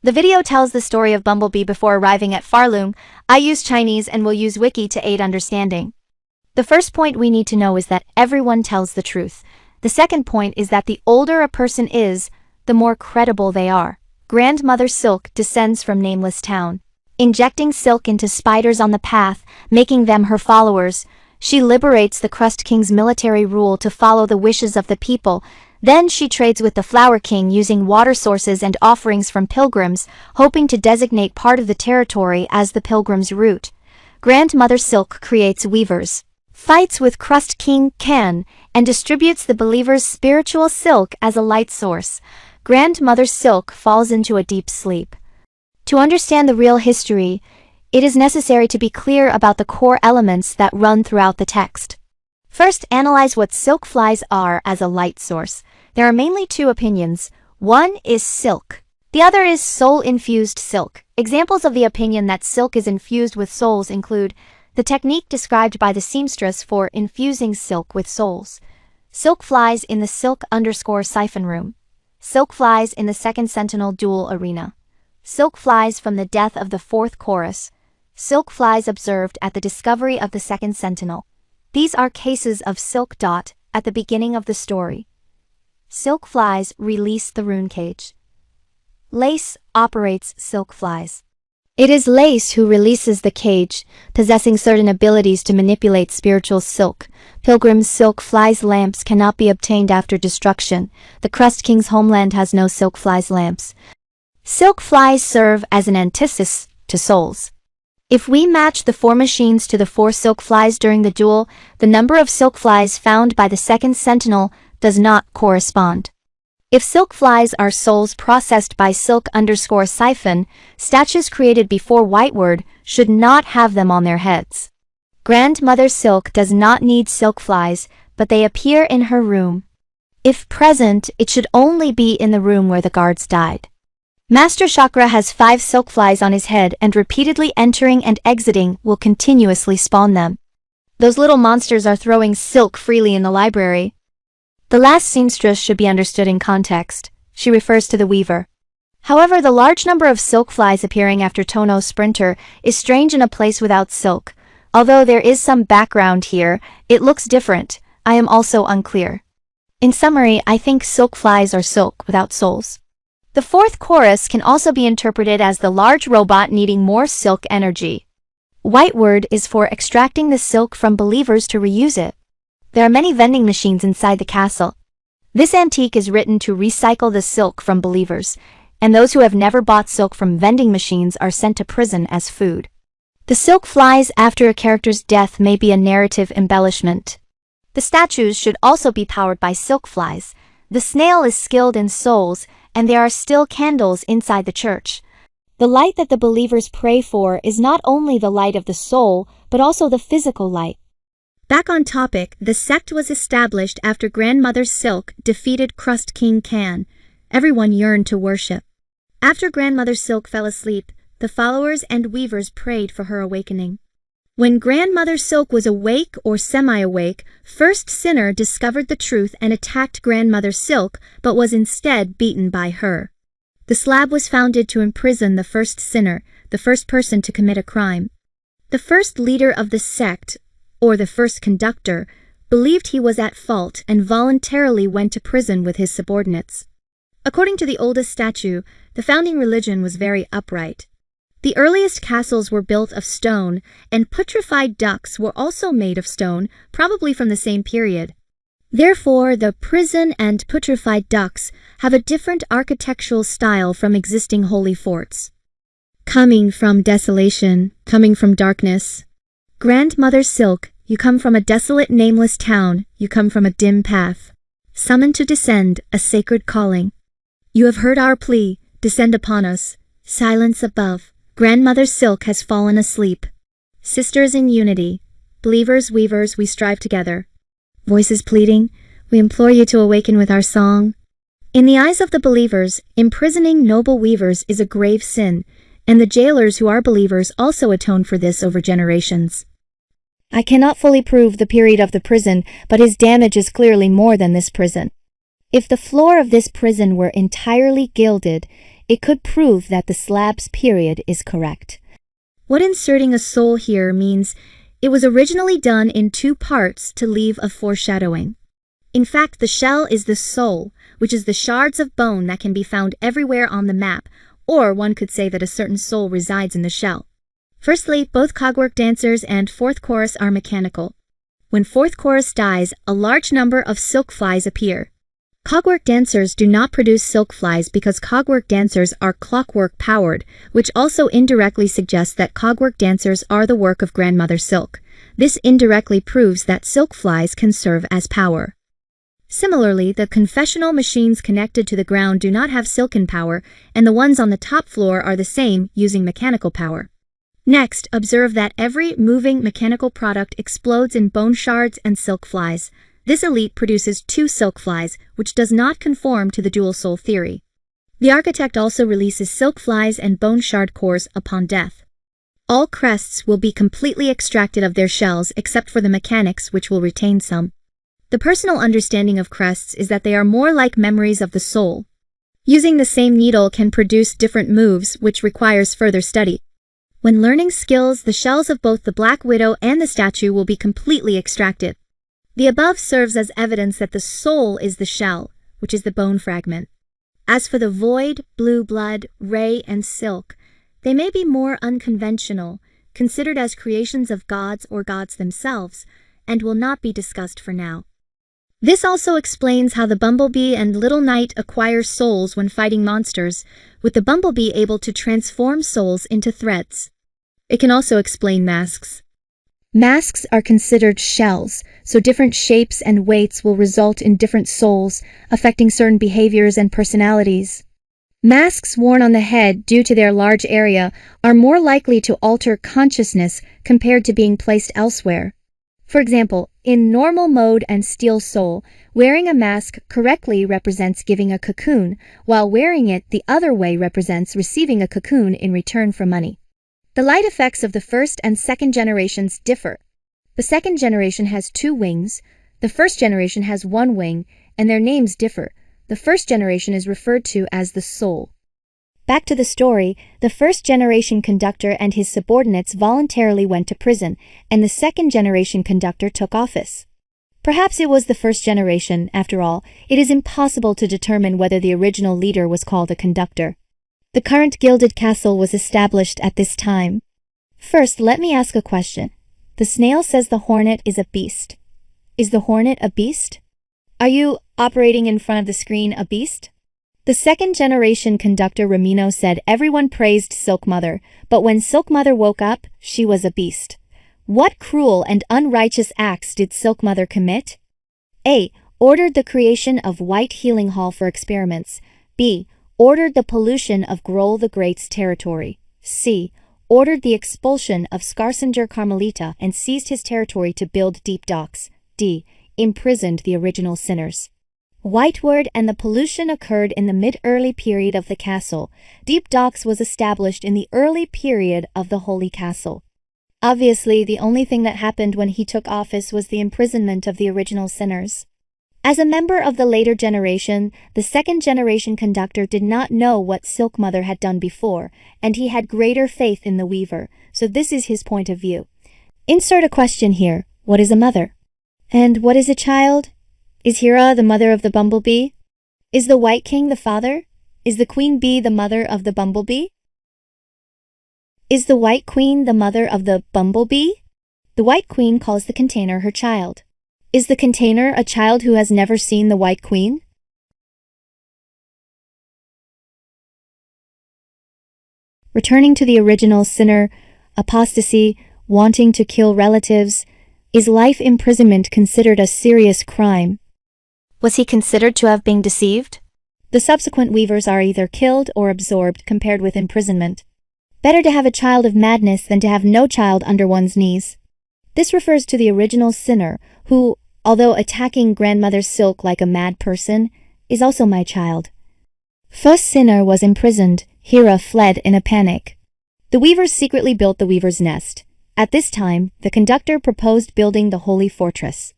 The video tells the story of Bumblebee before arriving at Farloom. I use Chinese and will use wiki to aid understanding. The first point we need to know is that everyone tells the truth. The second point is that the older a person is, the more credible they are. Grandmother Silk descends from nameless town. Injecting silk into spiders on the path, making them her followers, she liberates the Crust King's military rule to follow the wishes of the people. Then she trades with the Flower King using water sources and offerings from pilgrims, hoping to designate part of the territory as the pilgrims' route. Grandmother Silk creates weavers, fights with Crust King Can, and distributes the believers' spiritual silk as a light source. Grandmother Silk falls into a deep sleep. To understand the real history, it is necessary to be clear about the core elements that run throughout the text. First, analyze what silk flies are as a light source. There are mainly two opinions. One is silk. The other is soul-infused silk. Examples of the opinion that silk is infused with souls include the technique described by the seamstress for infusing silk with souls. Silk flies in the silk_siphon room. Silk flies in the second sentinel duel arena. Silk flies from the death of the fourth chorus. Silk flies observed at the discovery of the second sentinel. These are cases of silk. At the beginning of the story. Silk flies release the rune cage. Lace operates silk flies. It is Lace who releases the cage, possessing certain abilities to manipulate spiritual silk. Pilgrim's silk flies lamps cannot be obtained after destruction. The Crust King's homeland has no silk flies lamps. Silk flies serve as an antithesis to souls. If we match the 4 machines to the 4 silk flies during the duel, the number of silk flies found by the second sentinel does not correspond. If silk flies are souls processed by silk_siphon, statues created before Whiteward should not have them on their heads. Grandmother Silk does not need silk flies, but they appear in her room. If present, it should only be in the room where the guards died. Master Chakra has 5 silk flies on his head, and repeatedly entering and exiting will continuously spawn them. Those little monsters are throwing silk freely in the library. The last seamstress should be understood in context. She refers to the weaver. However, the large number of silk flies appearing after Tono Sprinter is strange in a place without silk. Although there is some background here, it looks different. I am also unclear. In summary, I think silk flies are silk without souls. The fourth chorus can also be interpreted as the large robot needing more silk energy. Whiteward is for extracting the silk from believers to reuse it. There are many vending machines inside the castle. This antique is written to recycle the silk from believers, and those who have never bought silk from vending machines are sent to prison as food. The silk flies after a character's death may be a narrative embellishment. The statues should also be powered by silk flies. The snail is skilled in souls, and there are still candles inside the church. The light that the believers pray for is not only the light of the soul, but also the physical light. Back on topic, the sect was established after Grandmother Silk defeated Crust King Can. Everyone yearned to worship. After Grandmother Silk fell asleep, the followers and weavers prayed for her awakening. When Grandmother Silk was awake or semi-awake, First Sinner discovered the truth and attacked Grandmother Silk, but was instead beaten by her. The slab was founded to imprison the First Sinner, the first person to commit a crime. The first leader of the sect, or the first conductor, believed he was at fault and voluntarily went to prison with his subordinates. According to the oldest statue, the founding religion was very upright. The earliest castles were built of stone, and putrefied ducks were also made of stone, probably from the same period. Therefore, the prison and putrefied ducks have a different architectural style from existing holy forts. Coming from desolation, coming from darkness. Grandmother Silk, you come from a desolate nameless town, you come from a dim path. Summoned to descend, a sacred calling. You have heard our plea, descend upon us. Silence above. Grandmother Silk has fallen asleep. Sisters in unity. Believers, weavers, we strive together. Voices pleading, we implore you to awaken with our song. In the eyes of the believers, imprisoning noble weavers is a grave sin, and the jailers who are believers also atone for this over generations. I cannot fully prove the period of the prison, but his damage is clearly more than this prison. If the floor of this prison were entirely gilded, it could prove that the slab's period is correct. What inserting a soul here means, it was originally done in 2 parts to leave a foreshadowing. In fact, the shell is the soul, which is the shards of bone that can be found everywhere on the map, or one could say that a certain soul resides in the shell. Firstly, both cogwork dancers and 4th chorus are mechanical. When 4th chorus dies, a large number of silk flies appear. Cogwork dancers do not produce silk flies because cogwork dancers are clockwork powered, which also indirectly suggests that cogwork dancers are the work of Grandmother Silk. This indirectly proves that silk flies can serve as power. Similarly, the confessional machines connected to the ground do not have silken power, and the ones on the top floor are the same, using mechanical power. Next, observe that every moving mechanical product explodes in bone shards and silk flies. This elite produces 2 silk flies, which does not conform to the dual soul theory. The architect also releases silk flies and bone shard cores upon death. All crests will be completely extracted of their shells except for the mechanics, which will retain some. The personal understanding of crests is that they are more like memories of the soul. Using the same needle can produce different moves, which requires further study. When learning skills, the shells of both the Black Widow and the statue will be completely extracted. The above serves as evidence that the soul is the shell, which is the bone fragment. As for the void, blue blood, ray, and silk, they may be more unconventional, considered as creations of gods or gods themselves, and will not be discussed for now. This also explains how the bumblebee and little knight acquire souls when fighting monsters, with the bumblebee able to transform souls into threads. It can also explain masks. Masks are considered shells, so different shapes and weights will result in different souls, affecting certain behaviors and personalities. Masks worn on the head due to their large area are more likely to alter consciousness compared to being placed elsewhere. For example, in normal mode and steel soul, wearing a mask correctly represents giving a cocoon, while wearing it the other way represents receiving a cocoon in return for money. The light effects of the 1st and 2nd generations differ. The 2nd generation has 2 wings, the 1st generation has 1 wing, and their names differ. The 1st generation is referred to as the soul. Back to the story, the 1st generation conductor and his subordinates voluntarily went to prison, and the 2nd generation conductor took office. Perhaps it was the 1st generation, after all. It is impossible to determine whether the original leader was called a conductor. The current gilded castle was established at this time. First, let me ask a question. The snail says the hornet is a beast. Is the hornet a beast? Are you operating in front of the screen a beast? The 2nd generation conductor Ramino said everyone praised Silk Mother, but when Silk Mother woke up, she was a beast. What cruel and unrighteous acts did Silk Mother commit? A. Ordered the creation of White Healing Hall for experiments. B. Ordered the pollution of Grohl the Great's territory. C. Ordered the expulsion of Skarsinger Carmelita and seized his territory to build deep docks. D. Imprisoned the original sinners. Whiteward and the pollution occurred in the mid-early period of the castle. Deep docks was established in the early period of the Holy Castle. Obviously, the only thing that happened when he took office was the imprisonment of the original sinners. As a member of the later generation, the 2nd generation conductor did not know what Silk Mother had done before, and he had greater faith in the weaver, so this is his point of view. Insert a question here. What is a mother? And what is a child? Is Hera the mother of the bumblebee? Is the White King the father? Is the Queen Bee the mother of the bumblebee? Is the White Queen the mother of the bumblebee? The White Queen calls the container her child. Is the container a child who has never seen the White Queen? Returning to the original sinner, apostasy, wanting to kill relatives, is life imprisonment considered a serious crime? Was he considered to have been deceived? The subsequent weavers are either killed or absorbed compared with imprisonment. Better to have a child of madness than to have no child under one's knees. This refers to the original sinner who, although attacking Grandmother Silk like a mad person, is also my child. First sinner was imprisoned. Hera fled in a panic. The weavers secretly built the weaver's nest. At this time, the conductor proposed building the holy fortress.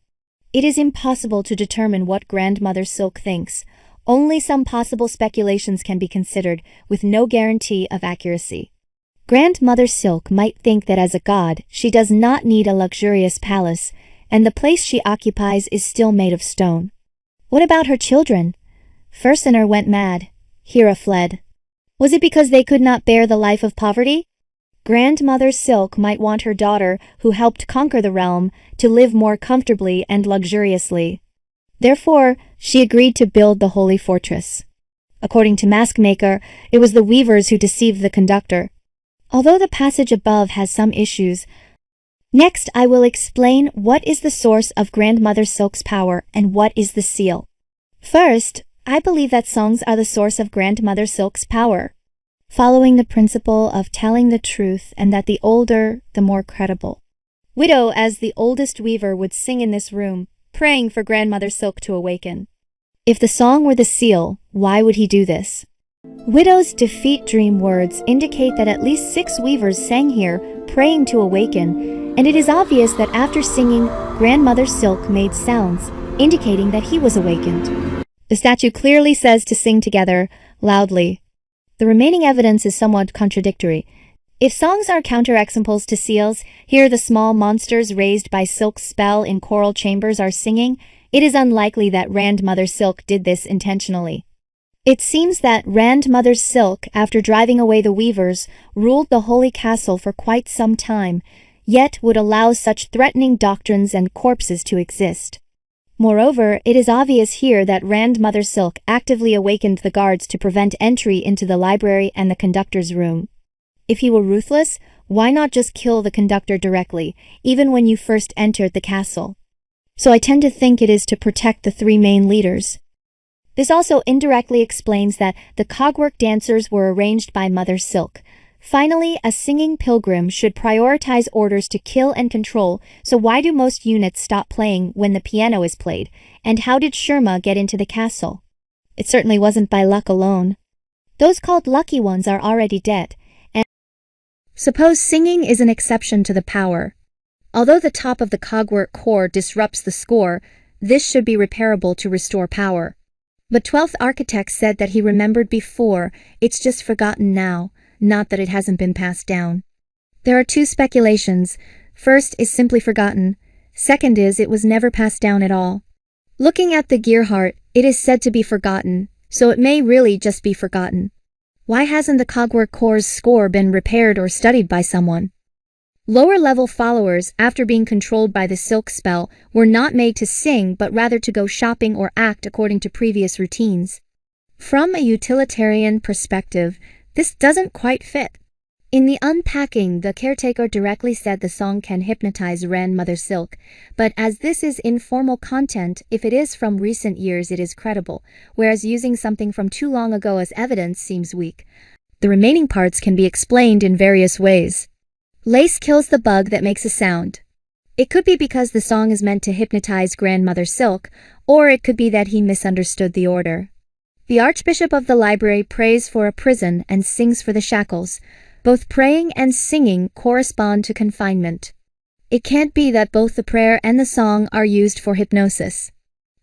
It is impossible to determine what Grandmother Silk thinks. Only some possible speculations can be considered, with no guarantee of accuracy. Grandmother Silk might think that as a god, she does not need a luxurious palace, and the place she occupies is still made of stone. What about her children? Fursener went mad. Hera fled. Was it because they could not bear the life of poverty? Grandmother Silk might want her daughter, who helped conquer the realm, to live more comfortably and luxuriously. Therefore, she agreed to build the holy fortress. According to Maskmaker, it was the weavers who deceived the conductor. Although the passage above has some issues, next I will explain what is the source of Grandmother Silk's power and what is the seal. First, I believe that songs are the source of Grandmother Silk's power, following the principle of telling the truth and that the older, the more credible. Widow, as the oldest weaver, would sing in this room, praying for Grandmother Silk to awaken. If the song were the seal, why would he do this? Widow's defeat dream words indicate that at least 6 weavers sang here, praying to awaken, and it is obvious that after singing, Grandmother Silk made sounds, indicating that he was awakened. The statue clearly says to sing together, loudly. The remaining evidence is somewhat contradictory. If songs are counterexamples to seals, here the small monsters raised by Silk's spell in coral chambers are singing, it is unlikely that Grandmother Silk did this intentionally. It seems that Grandmother Silk, after driving away the weavers, ruled the holy castle for quite some time, yet would allow such threatening doctrines and corpses to exist. Moreover, it is obvious here that Grandmother Silk actively awakened the guards to prevent entry into the library and the conductor's room. If he were ruthless, why not just kill the conductor directly, even when you first entered the castle? So I tend to think it is to protect the 3 main leaders. This also indirectly explains that the cogwork dancers were arranged by Mother Silk. Finally, a singing pilgrim should prioritize orders to kill and control, so why do most units stop playing when the piano is played? And how did Sherma get into the castle? It certainly wasn't by luck alone. Those called lucky ones are already dead, and suppose singing is an exception to the power. Although the top of the cogwork core disrupts the score, this should be repairable to restore power. But 12th Architect said that he remembered before, it's just forgotten now, not that it hasn't been passed down. There are 2 speculations. First is simply forgotten. Second is it was never passed down at all. Looking at the gear heart, it is said to be forgotten, so it may really just be forgotten. Why hasn't the cogwork core's score been repaired or studied by someone? Lower-level followers, after being controlled by the silk spell, were not made to sing but rather to go shopping or act according to previous routines. From a utilitarian perspective, this doesn't quite fit. In the unpacking, the caretaker directly said the song can hypnotize Grandmother Silk, but as this is informal content, if it is from recent years it is credible, whereas using something from too long ago as evidence seems weak. The remaining parts can be explained in various ways. Lace kills the bug that makes a sound. It could be because the song is meant to hypnotize Grandmother Silk, or it could be that he misunderstood the order. The Archbishop of the Library prays for a prison and sings for the shackles. Both praying and singing correspond to confinement. It can't be that both the prayer and the song are used for hypnosis.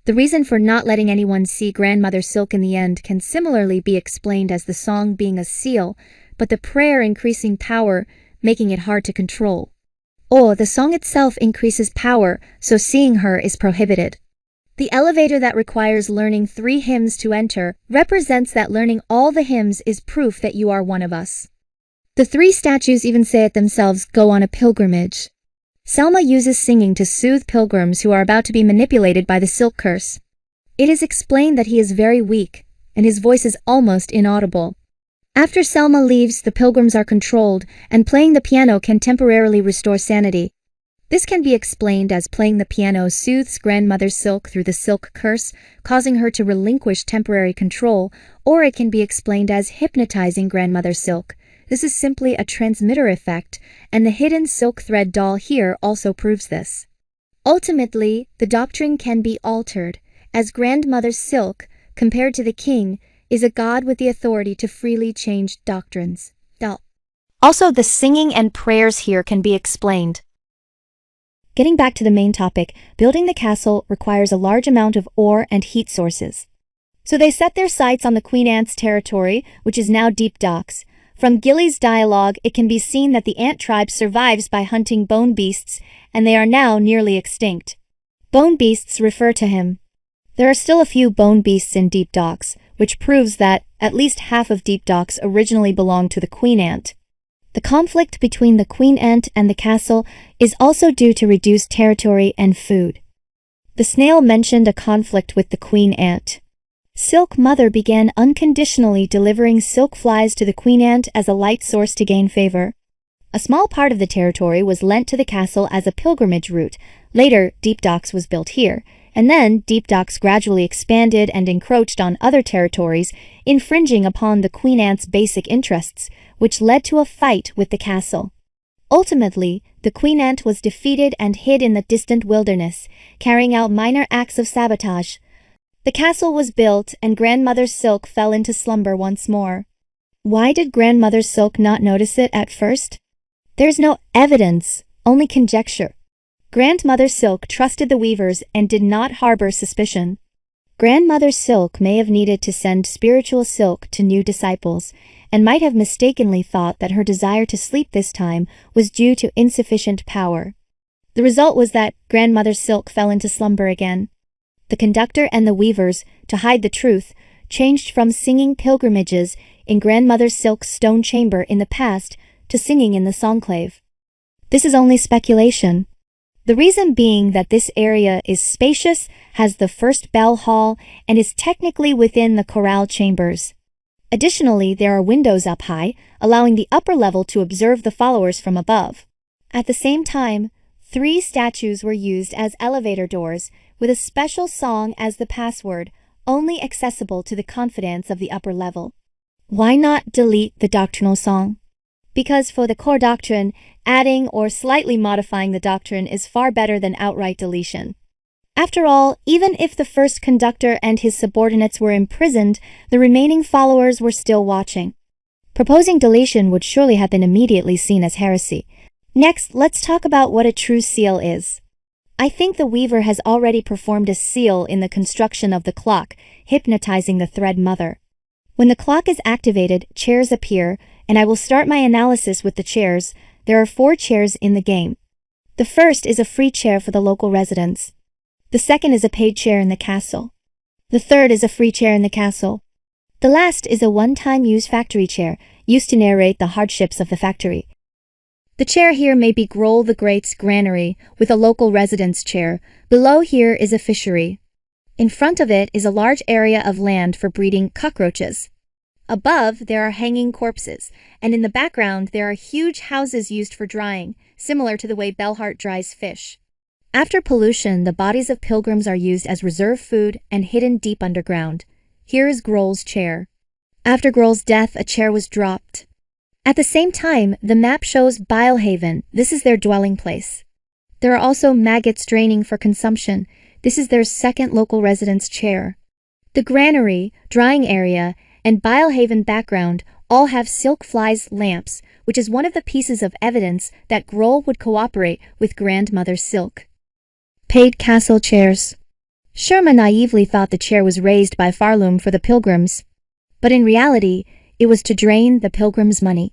The reason for not letting anyone see Grandmother Silk in the end can similarly be explained as the song being a seal, but the prayer increasing power, making it hard to control. Or the song itself increases power, so seeing her is prohibited. The elevator that requires learning 3 hymns to enter represents that learning all the hymns is proof that you are one of us. The 3 statues even say it themselves, go on a pilgrimage. Selma uses singing to soothe pilgrims who are about to be manipulated by the silk curse. It is explained that he is very weak, and his voice is almost inaudible. After Selma leaves, the pilgrims are controlled, and playing the piano can temporarily restore sanity. This can be explained as playing the piano soothes Grandmother Silk through the silk curse, causing her to relinquish temporary control, or it can be explained as hypnotizing Grandmother Silk. This is simply a transmitter effect, and the hidden silk thread doll here also proves this. Ultimately, the doctrine can be altered, as Grandmother Silk, compared to the king, is a god with the authority to freely change doctrines. Also, the singing and prayers here can be explained. Getting back to the main topic, building the castle requires a large amount of ore and heat sources. So they set their sights on the queen ant's territory, which is now deep docks. From Gilly's dialogue, it can be seen that the ant tribe survives by hunting bone beasts, and they are now nearly extinct. Bone beasts refer to him. There are still a few bone beasts in deep docks, which proves that at least half of deep docks originally belonged to the queen ant. The conflict between the queen ant and the castle is also due to reduced territory and food. The snail mentioned a conflict with the queen ant. Silk Mother began unconditionally delivering silk flies to the queen ant as a light source to gain favor. A small part of the territory was lent to the castle as a pilgrimage route. Later, deep docks was built here, and then deep docks gradually expanded and encroached on other territories, infringing upon the queen ant's basic interests, which led to a fight with the castle. Ultimately, the queen ant was defeated and hid in the distant wilderness, carrying out minor acts of sabotage. The castle was built, and Grandmother Silk fell into slumber once more. Why did Grandmother Silk not notice it at first? There's no evidence, only conjecture. Grandmother Silk trusted the weavers and did not harbor suspicion. Grandmother Silk may have needed to send spiritual silk to new disciples, and might have mistakenly thought that her desire to sleep this time was due to insufficient power. The result was that Grandmother Silk fell into slumber again. The conductor and the weavers, to hide the truth, changed from singing pilgrimages in Grandmother Silk's stone chamber in the past to singing in the songclave. This is only speculation. The reason being that this area is spacious, has the first bell hall, and is technically within the chorale chambers. Additionally, there are windows up high, allowing the upper level to observe the followers from above. At the same time, 3 statues were used as elevator doors, with a special song as the password, only accessible to the confidants of the upper level. Why not delete the doctrinal song? Because for the core doctrine, adding or slightly modifying the doctrine is far better than outright deletion. After all, even if the first conductor and his subordinates were imprisoned, the remaining followers were still watching. Proposing deletion would surely have been immediately seen as heresy. Next, let's talk about what a true seal is. I think the weaver has already performed a seal in the construction of the clock, hypnotizing the thread mother. When the clock is activated, chairs appear, and I will start my analysis with the chairs. There are 4 chairs in the game. The first is a free chair for the local residents. The second is a paid chair in the castle. The third is a free chair in the castle. The last is a one-time use factory chair, used to narrate the hardships of the factory. The chair here may be Groll the Great's granary, with a local resident's chair. Below here is a fishery. In front of it is a large area of land for breeding cockroaches. Above, there are hanging corpses, and in the background there are huge houses used for drying, similar to the way Bellhart dries fish. After pollution, the bodies of pilgrims are used as reserve food and hidden deep underground. Here is Groll's chair. After Groll's death, a chair was dropped. At the same time, the map shows Bilehaven. This is their dwelling place. There are also maggots draining for consumption. This is their second local resident's chair. The granary, drying area, and Bilehaven background all have silk flies lamps, which is one of the pieces of evidence that Groll would cooperate with Grandmother Silk. Paid castle chairs. Sherma naively thought the chair was raised by Farloom for the pilgrims, but in reality, it was to drain the pilgrims' money.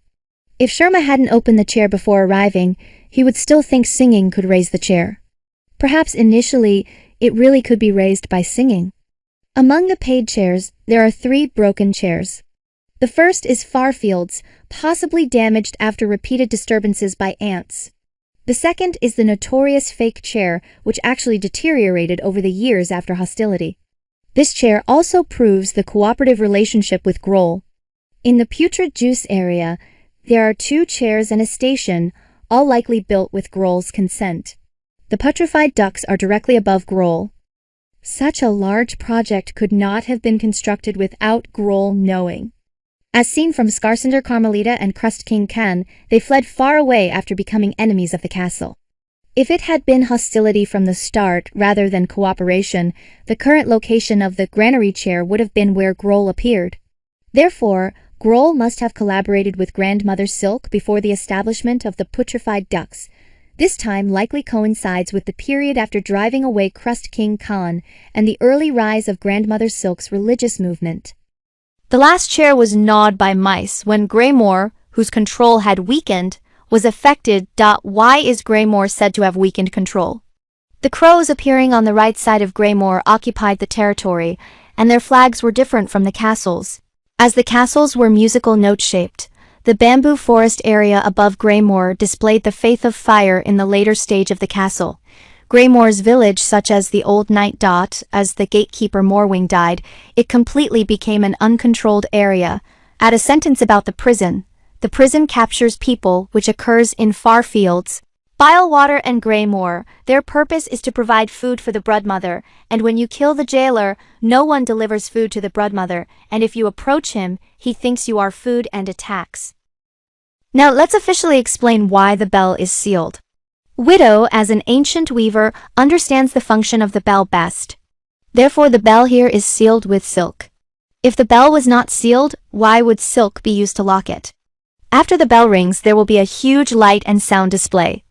If Sherma hadn't opened the chair before arriving, he would still think singing could raise the chair. Perhaps initially, it really could be raised by singing. Among the paid chairs, there are 3 broken chairs. The first is Farfield's, possibly damaged after repeated disturbances by ants. The second is the notorious fake chair, which actually deteriorated over the years after hostility. This chair also proves the cooperative relationship with Groll. In the putrid juice area, there are 2 chairs and a station, all likely built with Groll's consent. The putrefied ducks are directly above Groll. Such a large project could not have been constructed without Groll knowing. As seen from Skarcinder Carmelita and Crust King Khan, they fled far away after becoming enemies of the castle. If it had been hostility from the start rather than cooperation, the current location of the granary chair would have been where Groll appeared. Therefore, Groll must have collaborated with Grandmother Silk before the establishment of the putrefied ducks. This time likely coincides with the period after driving away Crust King Khan and the early rise of Grandmother Silk's religious movement. The last chair was gnawed by mice when Greymore, whose control had weakened, was affected. Why is Greymore said to have weakened control? The crows appearing on the right side of Greymore occupied the territory, and their flags were different from the castles. As the castles were musical note-shaped, the bamboo forest area above Greymore displayed the faith of fire in the later stage of the castle. Greymore's village, such as the Old Knight. As the gatekeeper Morwing died, it completely became an uncontrolled area. Add a sentence about the prison. The prison captures people, which occurs in far fields. Filewater and Greymore, their purpose is to provide food for the Broodmother, and when you kill the jailer, no one delivers food to the Broodmother, and if you approach him, he thinks you are food and attacks. Now let's officially explain why the bell is sealed. Widow, as an ancient weaver, understands the function of the bell best. Therefore the bell here is sealed with silk. If the bell was not sealed, why would silk be used to lock it? After the bell rings, there will be a huge light and sound display.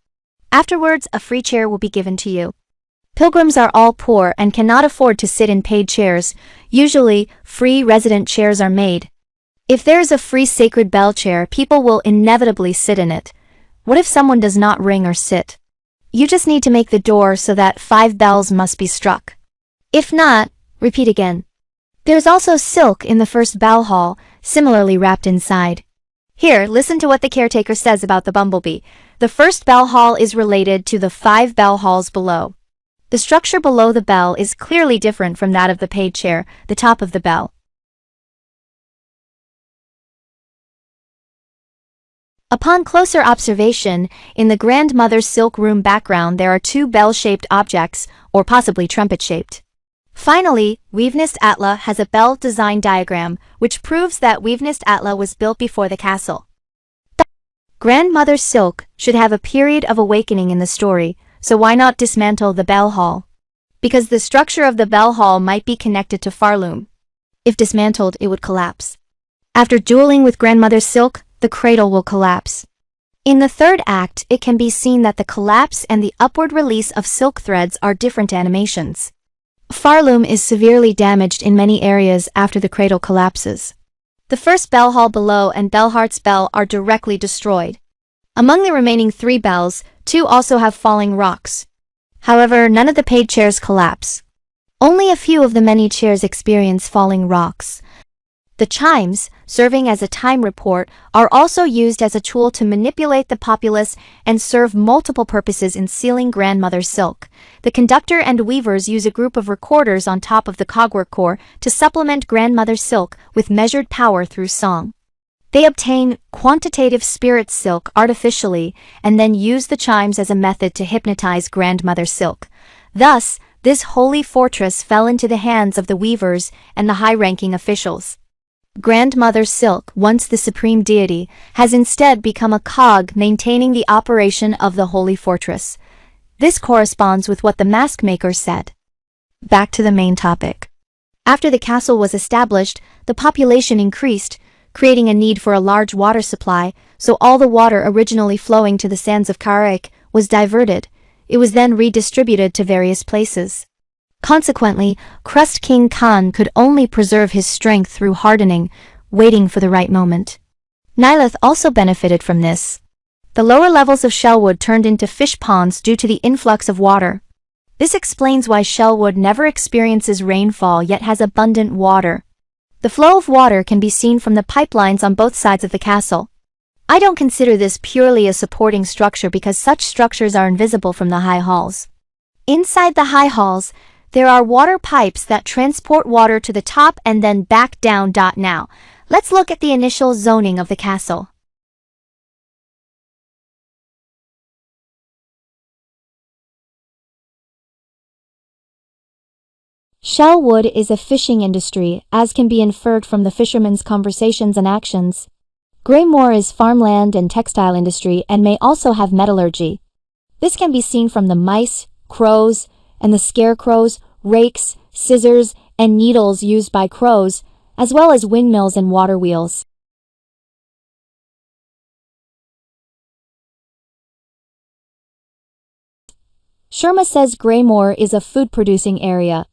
Afterwards, a free chair will be given to you. Pilgrims are all poor and cannot afford to sit in paid chairs. Usually, free resident chairs are made. If there is a free sacred bell chair, people will inevitably sit in it. What if someone does not ring or sit? You just need to make the door so that 5 bells must be struck. If not, repeat again. There's also silk in the first bell hall, similarly wrapped inside. Here, listen to what the caretaker says about the bumblebee. The first bell hall is related to the 5 bell halls below. The structure below the bell is clearly different from that of the paid chair, the top of the bell. Upon closer observation, in the Grandmother's silk room background there are 2 bell-shaped objects, or possibly trumpet-shaped. Finally, Weavenist Atla has a bell design diagram, which proves that Weavenist Atla was built before the castle. Grandmother Silk should have a period of awakening in the story, so why not dismantle the bell hall? Because the structure of the bell hall might be connected to Farloom. If dismantled, it would collapse. After dueling with Grandmother Silk, the cradle will collapse. In the third act, it can be seen that the collapse and the upward release of silk threads are different animations. Farloom is severely damaged in many areas after the cradle collapses. The first bell hall below and Bellheart's bell are directly destroyed. Among the remaining 3 bells, 2 also have falling rocks. However, none of the paid chairs collapse. Only a few of the many chairs experience falling rocks. The chimes, serving as a time report, are also used as a tool to manipulate the populace and serve multiple purposes in sealing Grandmother Silk. The conductor and weavers use a group of recorders on top of the cogwork core to supplement Grandmother Silk with measured power through song. They obtain quantitative spirit silk artificially and then use the chimes as a method to hypnotize Grandmother Silk. Thus, this holy fortress fell into the hands of the weavers and the high-ranking officials. Grandmother Silk, once the supreme deity, has instead become a cog maintaining the operation of the holy fortress. This corresponds with what the mask maker said. Back to the main topic. After the castle was established, the population increased, creating a need for a large water supply, so all the water originally flowing to the sands of Karaik was diverted. It was then redistributed to various places. Consequently, Crust King Khan could only preserve his strength through hardening, waiting for the right moment. Nylith also benefited from this. The lower levels of Shellwood turned into fish ponds due to the influx of water. This explains why Shellwood never experiences rainfall yet has abundant water. The flow of water can be seen from the pipelines on both sides of the castle. I don't consider this purely a supporting structure because such structures are invisible from the high halls. Inside the high halls, there are water pipes that transport water to the top and then back down. Now, let's look at the initial zoning of the castle. Shellwood is a fishing industry, as can be inferred from the fishermen's conversations and actions. Greymore is farmland and textile industry and may also have metallurgy. This can be seen from the mice, crows, and the scarecrows, rakes, scissors, and needles used by crows, as well as windmills and water wheels. Sherma says Greymoor is a food-producing area.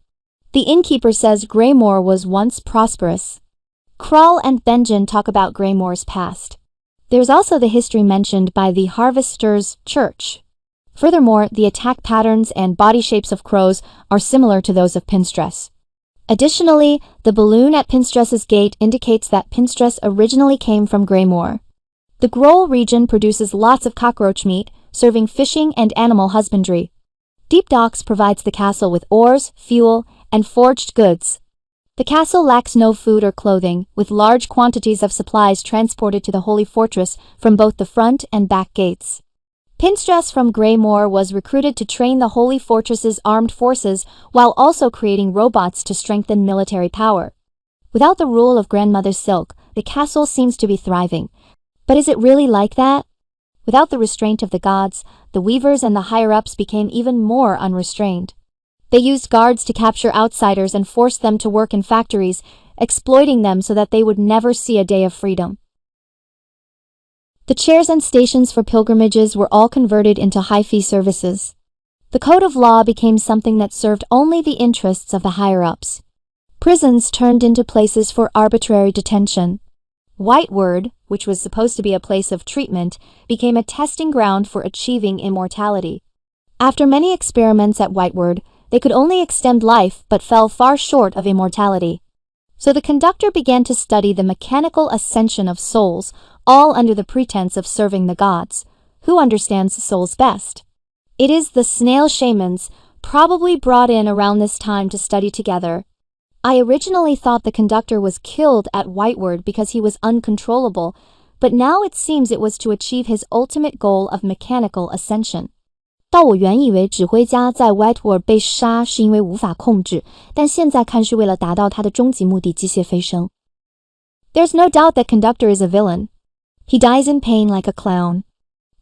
The innkeeper says Greymoor was once prosperous. Kral and Benjen talk about Greymoor's past. There's also the history mentioned by the Harvesters' Church. Furthermore, the attack patterns and body shapes of crows are similar to those of Pinstress. Additionally, the balloon at Pinstress's gate indicates that Pinstress originally came from Greymoor. The Groll region produces lots of cockroach meat, serving fishing and animal husbandry. Deep Docks provides the castle with ores, fuel, and forged goods. The castle lacks no food or clothing, with large quantities of supplies transported to the Holy Fortress from both the front and back gates. Pinstress from Greymoor was recruited to train the Holy Fortress's armed forces while also creating robots to strengthen military power. Without the rule of Grandmother Silk, the castle seems to be thriving. But is it really like that? Without the restraint of the gods, the weavers and the higher-ups became even more unrestrained. They used guards to capture outsiders and force them to work in factories, exploiting them so that they would never see a day of freedom. The chairs and stations for pilgrimages were all converted into high-fee services. The code of law became something that served only the interests of the higher-ups. Prisons turned into places for arbitrary detention. Whiteward, which was supposed to be a place of treatment, became a testing ground for achieving immortality. After many experiments at Whiteward, they could only extend life but fell far short of immortality. So the conductor began to study the mechanical ascension of souls, all under the pretense of serving the gods. Who understands souls best? It is the snail shamans, probably brought in around this time to study together. I originally thought the conductor was killed at Whiteward because he was uncontrollable, but now it seems it was to achieve his ultimate goal of mechanical ascension. 到我原以为指挥家在 Whiteward 被杀是因为无法控制，但现在看是为了达到他的终极目的——机械飞升。There's no doubt that conductor is a villain. He dies in pain like a clown.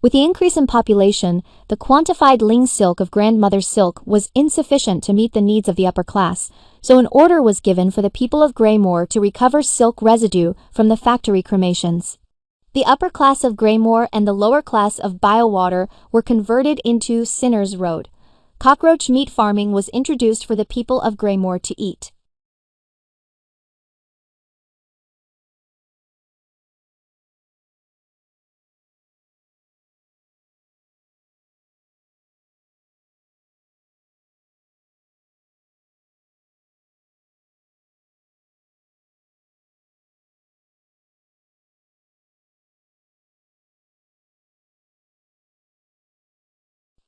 With the increase in population, the quantified ling silk of Grandmother Silk was insufficient to meet the needs of the upper class, so an order was given for the people of Greymoor to recover silk residue from the factory cremations. The upper class of Greymoor and the lower class of Bywater were converted into Sinner's Road. Cockroach meat farming was introduced for the people of Greymoor to eat.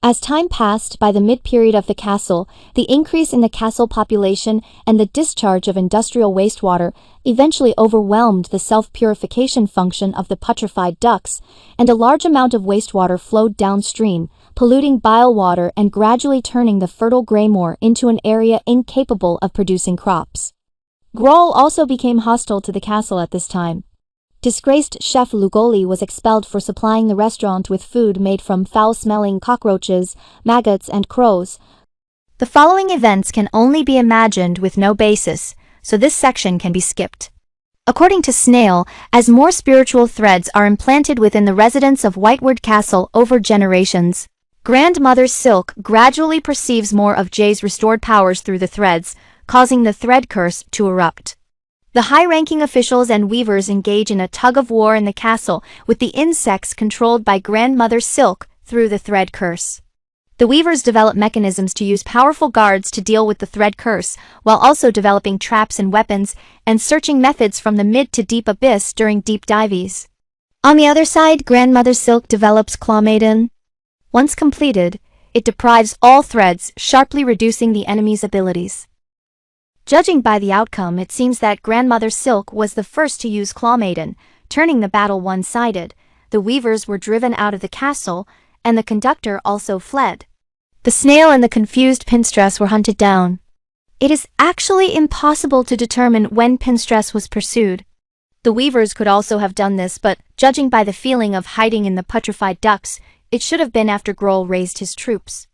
As time passed by the mid-period of the castle, the increase in the castle population and the discharge of industrial wastewater eventually overwhelmed the self-purification function of the putrefied ducks, and a large amount of wastewater flowed downstream, polluting bile water and gradually turning the fertile Greymoor into an area incapable of producing crops. Groll also became hostile to the castle at this time. Disgraced chef Lugoli was expelled for supplying the restaurant with food made from foul-smelling cockroaches, maggots, and crows. The following events can only be imagined with no basis, so this section can be skipped. According to Snail, as more spiritual threads are implanted within the residents of Whiteward Castle over generations, Grandmother Silk gradually perceives more of Jay's restored powers through the threads, causing the thread curse to erupt. The high-ranking officials and weavers engage in a tug-of-war in the castle with the insects controlled by Grandmother Silk through the thread curse. The weavers develop mechanisms to use powerful guards to deal with the thread curse, while also developing traps and weapons and searching methods from the mid to deep abyss during deep dives. On the other side, Grandmother Silk develops Claw Maiden. Once completed, it deprives all threads, sharply reducing the enemy's abilities. Judging by the outcome, it seems that Grandmother Silk was the first to use Claw Maiden, turning the battle one-sided. The weavers were driven out of the castle, and the conductor also fled. The snail and the confused Pinstress were hunted down. It is actually impossible to determine when Pinstress was pursued. The weavers could also have done this, but judging by the feeling of hiding in the putrefied ducks, it should have been after Groll raised his troops.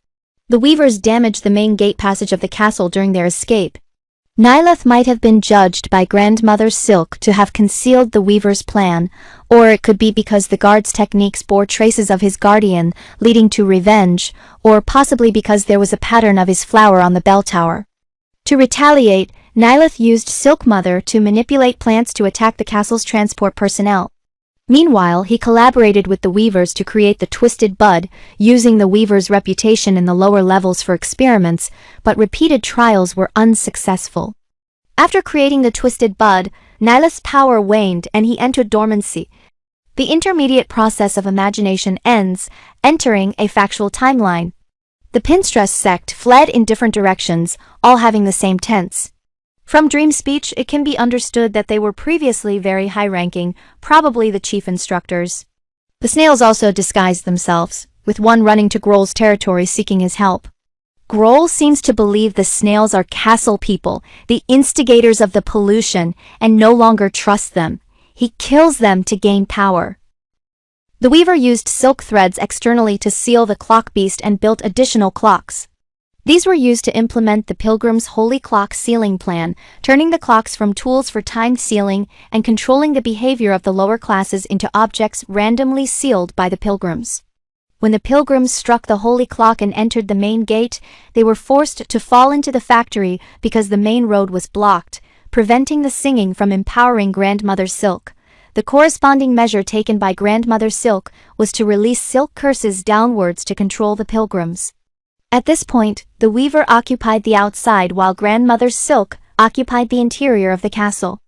The weavers damaged the main gate passage of the castle during their escape. Nyleth might have been judged by Grandmother Silk to have concealed the weaver's plan, or it could be because the guard's techniques bore traces of his guardian, leading to revenge, or possibly because there was a pattern of his flower on the bell tower. To retaliate, Nyleth used Silk Mother to manipulate plants to attack the castle's transport personnel. Meanwhile, he collaborated with the weavers to create the Twisted Bud, using the weaver's reputation in the lower levels for experiments, but repeated trials were unsuccessful. After creating the Twisted Bud, Nyleth's power waned and he entered dormancy. The intermediate process of imagination ends, entering a factual timeline. The Pinstress sect fled in different directions, all having the same tense. From dream speech, it can be understood that they were previously very high-ranking, probably the chief instructors. The snails also disguised themselves, with one running to Grohl's territory seeking his help. Grohl seems to believe the snails are castle people, the instigators of the pollution, and no longer trusts them. He kills them to gain power. The weaver used silk threads externally to seal the clock beast and built additional clocks. These were used to implement the Pilgrim's Holy Clock sealing plan, turning the clocks from tools for timed sealing and controlling the behavior of the lower classes into objects randomly sealed by the Pilgrims. When the Pilgrims struck the Holy Clock and entered the main gate, they were forced to fall into the factory because the main road was blocked, preventing the singing from empowering Grandmother Silk. The corresponding measure taken by Grandmother Silk was to release silk curses downwards to control the Pilgrims. At this point, the weaver occupied the outside while Grandmother Silk occupied the interior of the castle.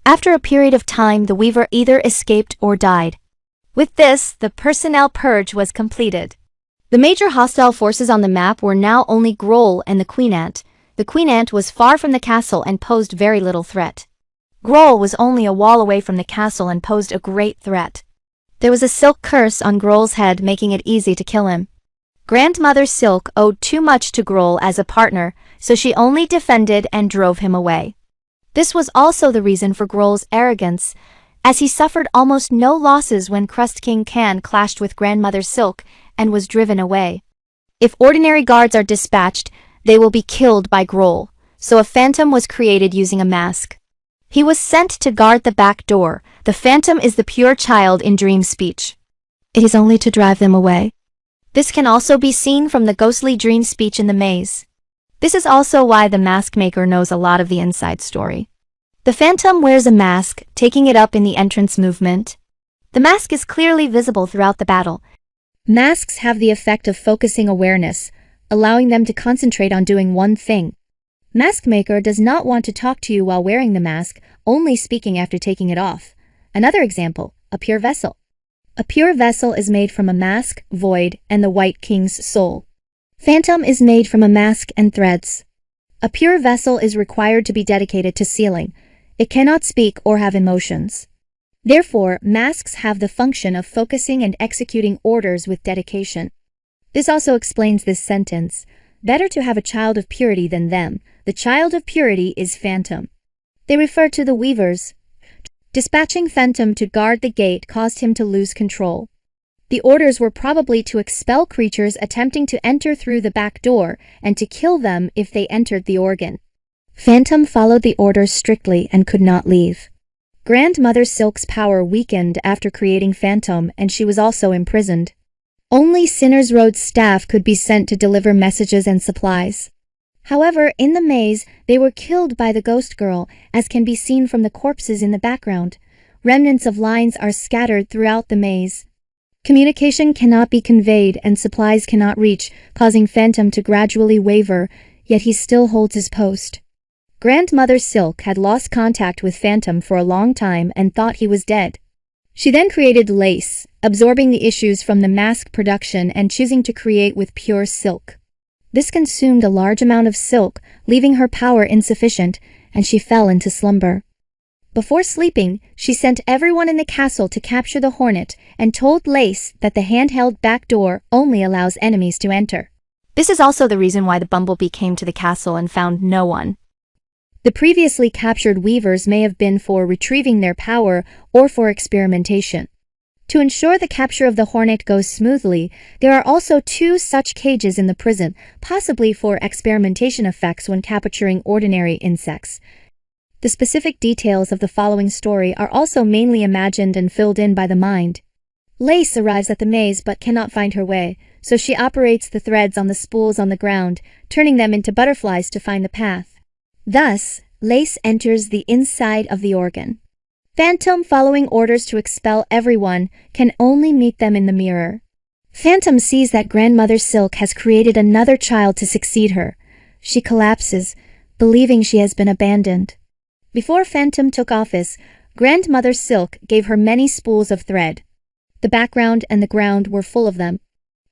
After a period of time, the weaver either escaped or died. With this, the personnel purge was completed. The major hostile forces on the map were now only Grohl and the Queen Ant. The Queen Ant was far from the castle and posed very little threat. Grohl was only a wall away from the castle and posed a great threat. There was a silk curse on Grohl's head, making it easy to kill him. Grandmother Silk owed too much to Grohl as a partner, so she only defended and drove him away. This was also the reason for Grohl's arrogance, as he suffered almost no losses when Crust King Khan clashed with Grandmother Silk and was driven away. If ordinary guards are dispatched, they will be killed by Grohl, so a phantom was created using a mask. He was sent to guard the back door. The phantom is the pure child in dream speech. It is only to drive them away. This can also be seen from the ghostly dream speech in the maze. This is also why the mask maker knows a lot of the inside story. The phantom wears a mask, taking it up in the entrance movement. The mask is clearly visible throughout the battle. Masks have the effect of focusing awareness, allowing them to concentrate on doing one thing. Mask maker does not want to talk to you while wearing the mask, only speaking after taking it off. Another example, a pure vessel. A pure vessel is made from a mask, void, and the White King's soul. Phantom is made from a mask and threads. A pure vessel is required to be dedicated to sealing. It cannot speak or have emotions. Therefore, masks have the function of focusing and executing orders with dedication. This also explains this sentence. Better to have a child of purity than them. The child of purity is Phantom. They refer to the weavers. Dispatching Phantom to guard the gate caused him to lose control. The orders were probably to expel creatures attempting to enter through the back door and to kill them if they entered the organ. Phantom followed the orders strictly and could not leave. Grandmother Silk's power weakened after creating Phantom, and she was also imprisoned. Only Sinner's Road's staff could be sent to deliver messages and supplies. However, in the maze, they were killed by the ghost girl, as can be seen from the corpses in the background. Remnants of lines are scattered throughout the maze. Communication cannot be conveyed and supplies cannot reach, causing Phantom to gradually waver, yet he still holds his post. Grandmother Silk had lost contact with Phantom for a long time and thought he was dead. She then created Lace, absorbing the issues from the mask production and choosing to create with pure silk. This consumed a large amount of silk, leaving her power insufficient, and she fell into slumber. Before sleeping, she sent everyone in the castle to capture the Hornet and told Lace that the handheld back door only allows enemies to enter. This is also the reason why the bumblebee came to the castle and found no one. The previously captured weavers may have been for retrieving their power or for experimentation. To ensure the capture of the hornet goes smoothly, there are also 2 such cages in the prison, possibly for experimentation effects when capturing ordinary insects. The specific details of the following story are also mainly imagined and filled in by the mind. Lace arrives at the maze but cannot find her way, so she operates the threads on the spools on the ground, turning them into butterflies to find the path. Thus, Lace enters the inside of the organ. Phantom, following orders to expel everyone, can only meet them in the mirror. Phantom sees that Grandmother Silk has created another child to succeed her. She collapses, believing she has been abandoned. Before Phantom took office, Grandmother Silk gave her many spools of thread. The background and the ground were full of them.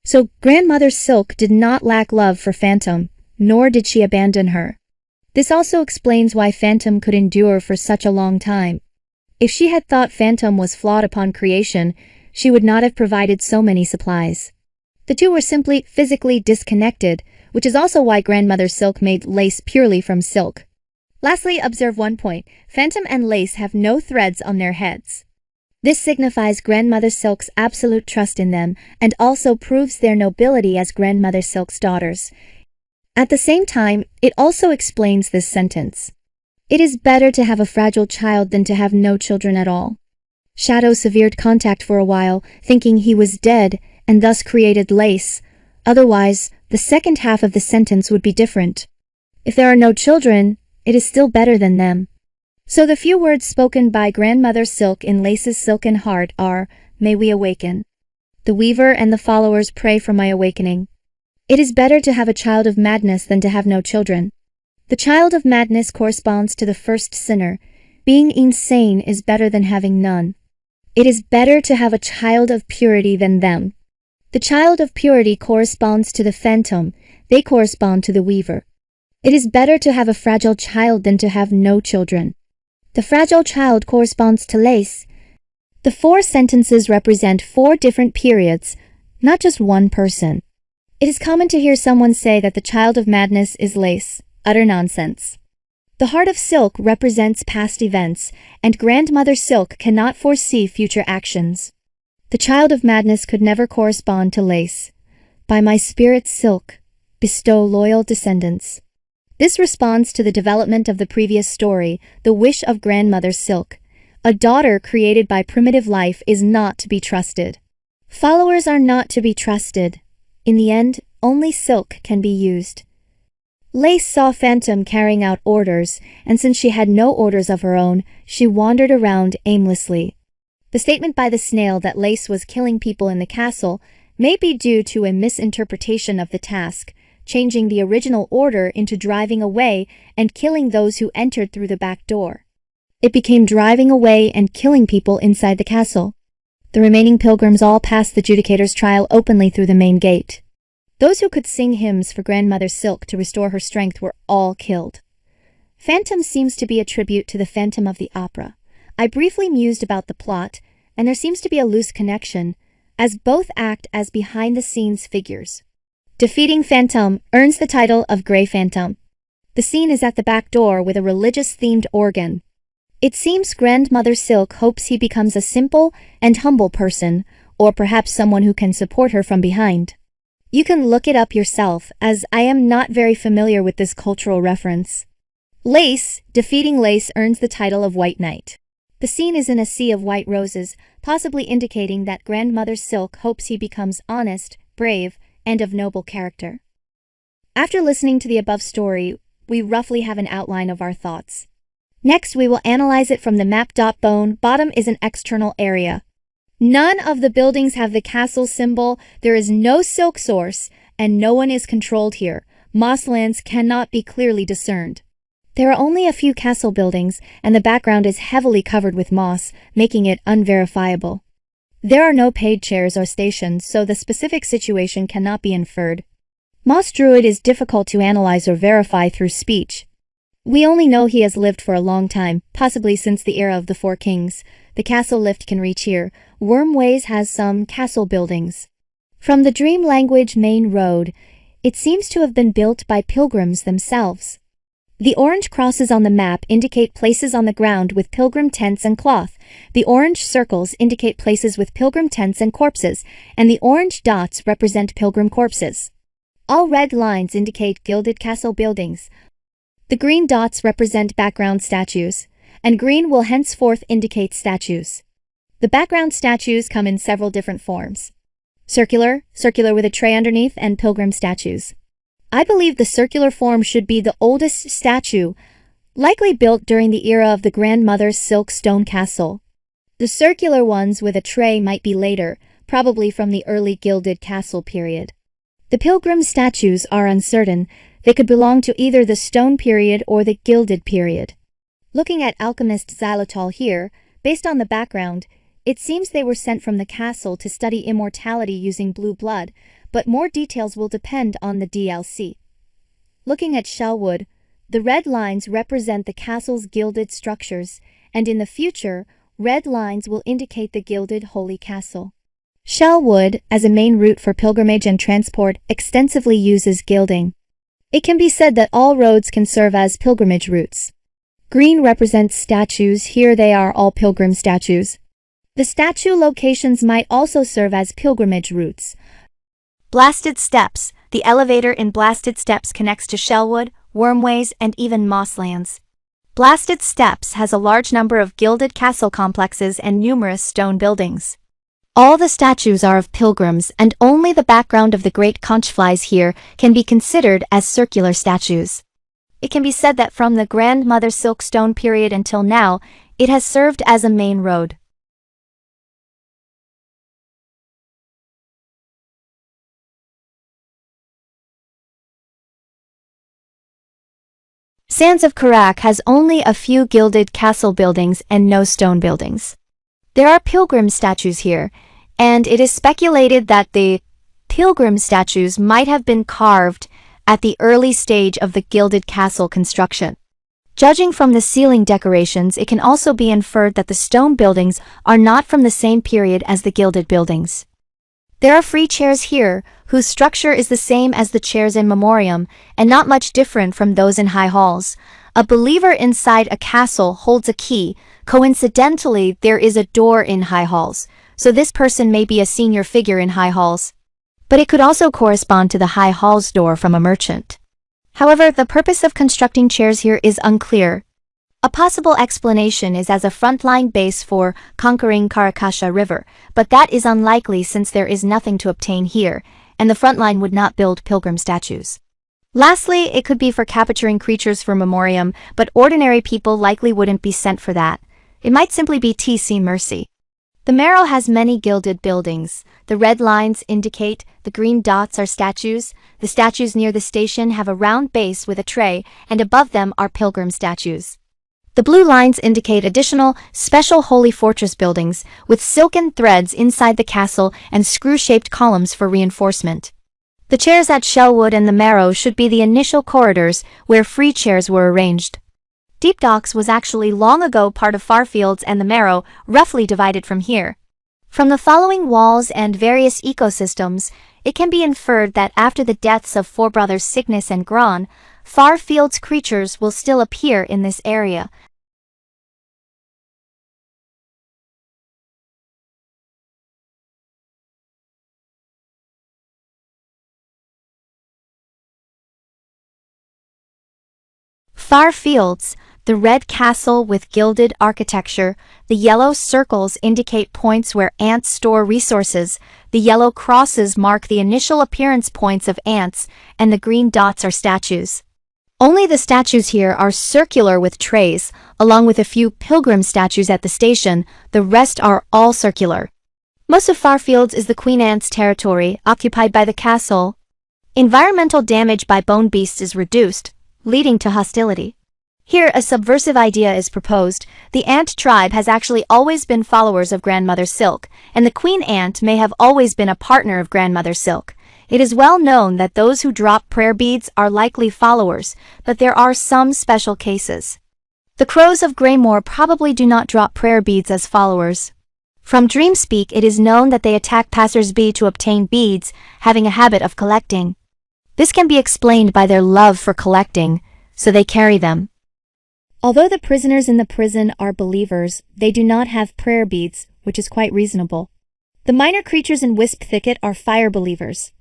So Grandmother Silk did not lack love for Phantom, nor did she abandon her. This also explains why Phantom could endure for such a long time. If she had thought Phantom was flawed upon creation, she would not have provided so many supplies. The two were simply physically disconnected, which is also why Grandmother Silk made lace purely from silk. Lastly, observe one point. Phantom and Lace have no threads on their heads. This signifies Grandmother Silk's absolute trust in them and also proves their nobility as Grandmother Silk's daughters. At the same time, it also explains this sentence. It is better to have a fragile child than to have no children at all. Shadow severed contact for a while, thinking he was dead, and thus created Lace. Otherwise, the second half of the sentence would be different. If there are no children, it is still better than them. So the few words spoken by Grandmother Silk in Lace's silken heart are, "May we awaken." The weaver and the followers pray for my awakening. It is better to have a child of madness than to have no children. The child of madness corresponds to the first sinner. Being insane is better than having none. It is better to have a child of purity than them. The child of purity corresponds to the phantom. They correspond to the weaver. It is better to have a fragile child than to have no children. The fragile child corresponds to Lace. The 4 sentences represent 4 different periods, not just one person. It is common to hear someone say that the child of madness is Lace. Utter nonsense. The heart of silk represents past events, and Grandmother Silk cannot foresee future actions. The child of madness could never correspond to Lace. By my spirit silk, bestow loyal descendants. This responds to the development of the previous story, the wish of Grandmother Silk. A daughter created by primitive life is not to be trusted. Followers are not to be trusted. In the end, only silk can be used. Lace saw Phantom carrying out orders, and since she had no orders of her own, she wandered around aimlessly. The statement by the snail that Lace was killing people in the castle may be due to a misinterpretation of the task, changing the original order into driving away and killing those who entered through the back door. It became driving away and killing people inside the castle. The remaining pilgrims all passed the judicator's trial openly through the main gate. Those who could sing hymns for Grandmother Silk to restore her strength were all killed. Phantom seems to be a tribute to the Phantom of the Opera. I briefly mused about the plot, and there seems to be a loose connection, as both act as behind-the-scenes figures. Defeating Phantom earns the title of Grey Phantom. The scene is at the back door with a religious-themed organ. It seems Grandmother Silk hopes he becomes a simple and humble person, or perhaps someone who can support her from behind. You can look it up yourself, as I am not very familiar with this cultural reference. Lace, defeating Lace earns the title of White Knight. The scene is in a sea of white roses, possibly indicating that Grandmother Silk hopes he becomes honest, brave, and of noble character. After listening to the above story, we roughly have an outline of our thoughts. Next, we will analyze it from the map. Bone bottom is an external area. None of the buildings have the castle symbol, there is no silk source, and no one is controlled here. Mosslands cannot be clearly discerned. There are only a few castle buildings, and the background is heavily covered with moss, making it unverifiable. There are no paid chairs or stations, so the specific situation cannot be inferred. Moss Druid is difficult to analyze or verify through speech. We only know he has lived for a long time, possibly since the era of the 4 kings. The castle lift can reach here. Wormways has some castle buildings. From the Dream Language main road, it seems to have been built by pilgrims themselves. The orange crosses on the map indicate places on the ground with pilgrim tents and cloth. The orange circles indicate places with pilgrim tents and corpses, and the orange dots represent pilgrim corpses. All red lines indicate gilded castle buildings. The green dots represent background statues, and green will henceforth indicate statues. The background statues come in several different forms. Circular with a tray underneath, and pilgrim statues. I believe the circular form should be the oldest statue, likely built during the era of the grandmother's silk stone castle. The circular ones with a tray might be later, probably from the early gilded castle period. The pilgrim statues are uncertain. They could belong to either the stone period or the gilded period. Looking at alchemist xylitol here, based on the background, it seems they were sent from the castle to study immortality using blue blood, but more details will depend on the DLC. Looking at shellwood, the red lines represent the castle's gilded structures, and in the future, red lines will indicate the gilded holy castle. Shellwood, as a main route for pilgrimage and transport, extensively uses gilding. It can be said that all roads can serve as pilgrimage routes. Green represents statues. Here they are all pilgrim statues. The statue locations might also serve as pilgrimage routes. Blasted Steps. The elevator in Blasted Steps connects to Shellwood, Wormways, and even Mosslands. Blasted Steps has a large number of gilded castle complexes and numerous stone buildings. All the statues are of pilgrims, and only the background of the great conch flies here can be considered as circular statues. It can be said that from the grandmother silkstone period until now, it has served as a main road. Sands of Karak has only a few gilded castle buildings and no stone buildings. There are pilgrim statues here, and it is speculated that the pilgrim statues might have been carved at the early stage of the gilded castle construction. Judging from the ceiling decorations, it can also be inferred that the stone buildings are not from the same period as the gilded buildings. There are free chairs here, whose structure is the same as the chairs in Memoriam, and not much different from those in high halls. A believer inside a castle holds a key. Coincidentally, there is a door in high halls, so this person may be a senior figure in high halls. But it could also correspond to the high halls door from a merchant. However, the purpose of constructing chairs here is unclear. A possible explanation is as a frontline base for conquering Karakasha River, but that is unlikely since there is nothing to obtain here, and the frontline would not build pilgrim statues. Lastly, it could be for capturing creatures for Memoriam, but ordinary people likely wouldn't be sent for that. It might simply be TC Mercy. The Marrow has many gilded buildings. The red lines indicate, the green dots are statues. The statues near the station have a round base with a tray, and above them are pilgrim statues. The blue lines indicate additional, special holy fortress buildings, with silken threads inside the castle and screw-shaped columns for reinforcement. The chairs at Shellwood and the Marrow should be the initial corridors where free chairs were arranged. Deep Docks was actually long ago part of Farfields and the Marrow, roughly divided from here. From the following walls and various ecosystems, it can be inferred that after the deaths of four brothers Cygnus and Gron, Farfields creatures will still appear in this area. Farfields, the red castle with gilded architecture. The yellow circles indicate points where ants store resources. The yellow crosses mark the initial appearance points of ants, and the green dots are statues. Only the statues here are circular with trays, along with a few pilgrim statues at the station. The rest are all circular. Most of Farfields is the Queen Ant's territory, occupied by the castle. Environmental damage by bone beasts is reduced, leading to hostility. Here, a subversive idea is proposed. The ant tribe has actually always been followers of Grandmother Silk, and the Queen Ant may have always been a partner of Grandmother Silk. It is well known that those who drop prayer beads are likely followers, but there are some special cases. The crows of Greymoor probably do not drop prayer beads as followers. From Dreamspeak, it is known that they attack passers-by to obtain beads, having a habit of collecting. This can be explained by their love for collecting. so they carry them. Although the prisoners in the prison are believers, they do not have prayer beads, which is quite reasonable. The minor creatures in Wisp Thicket are fire believers.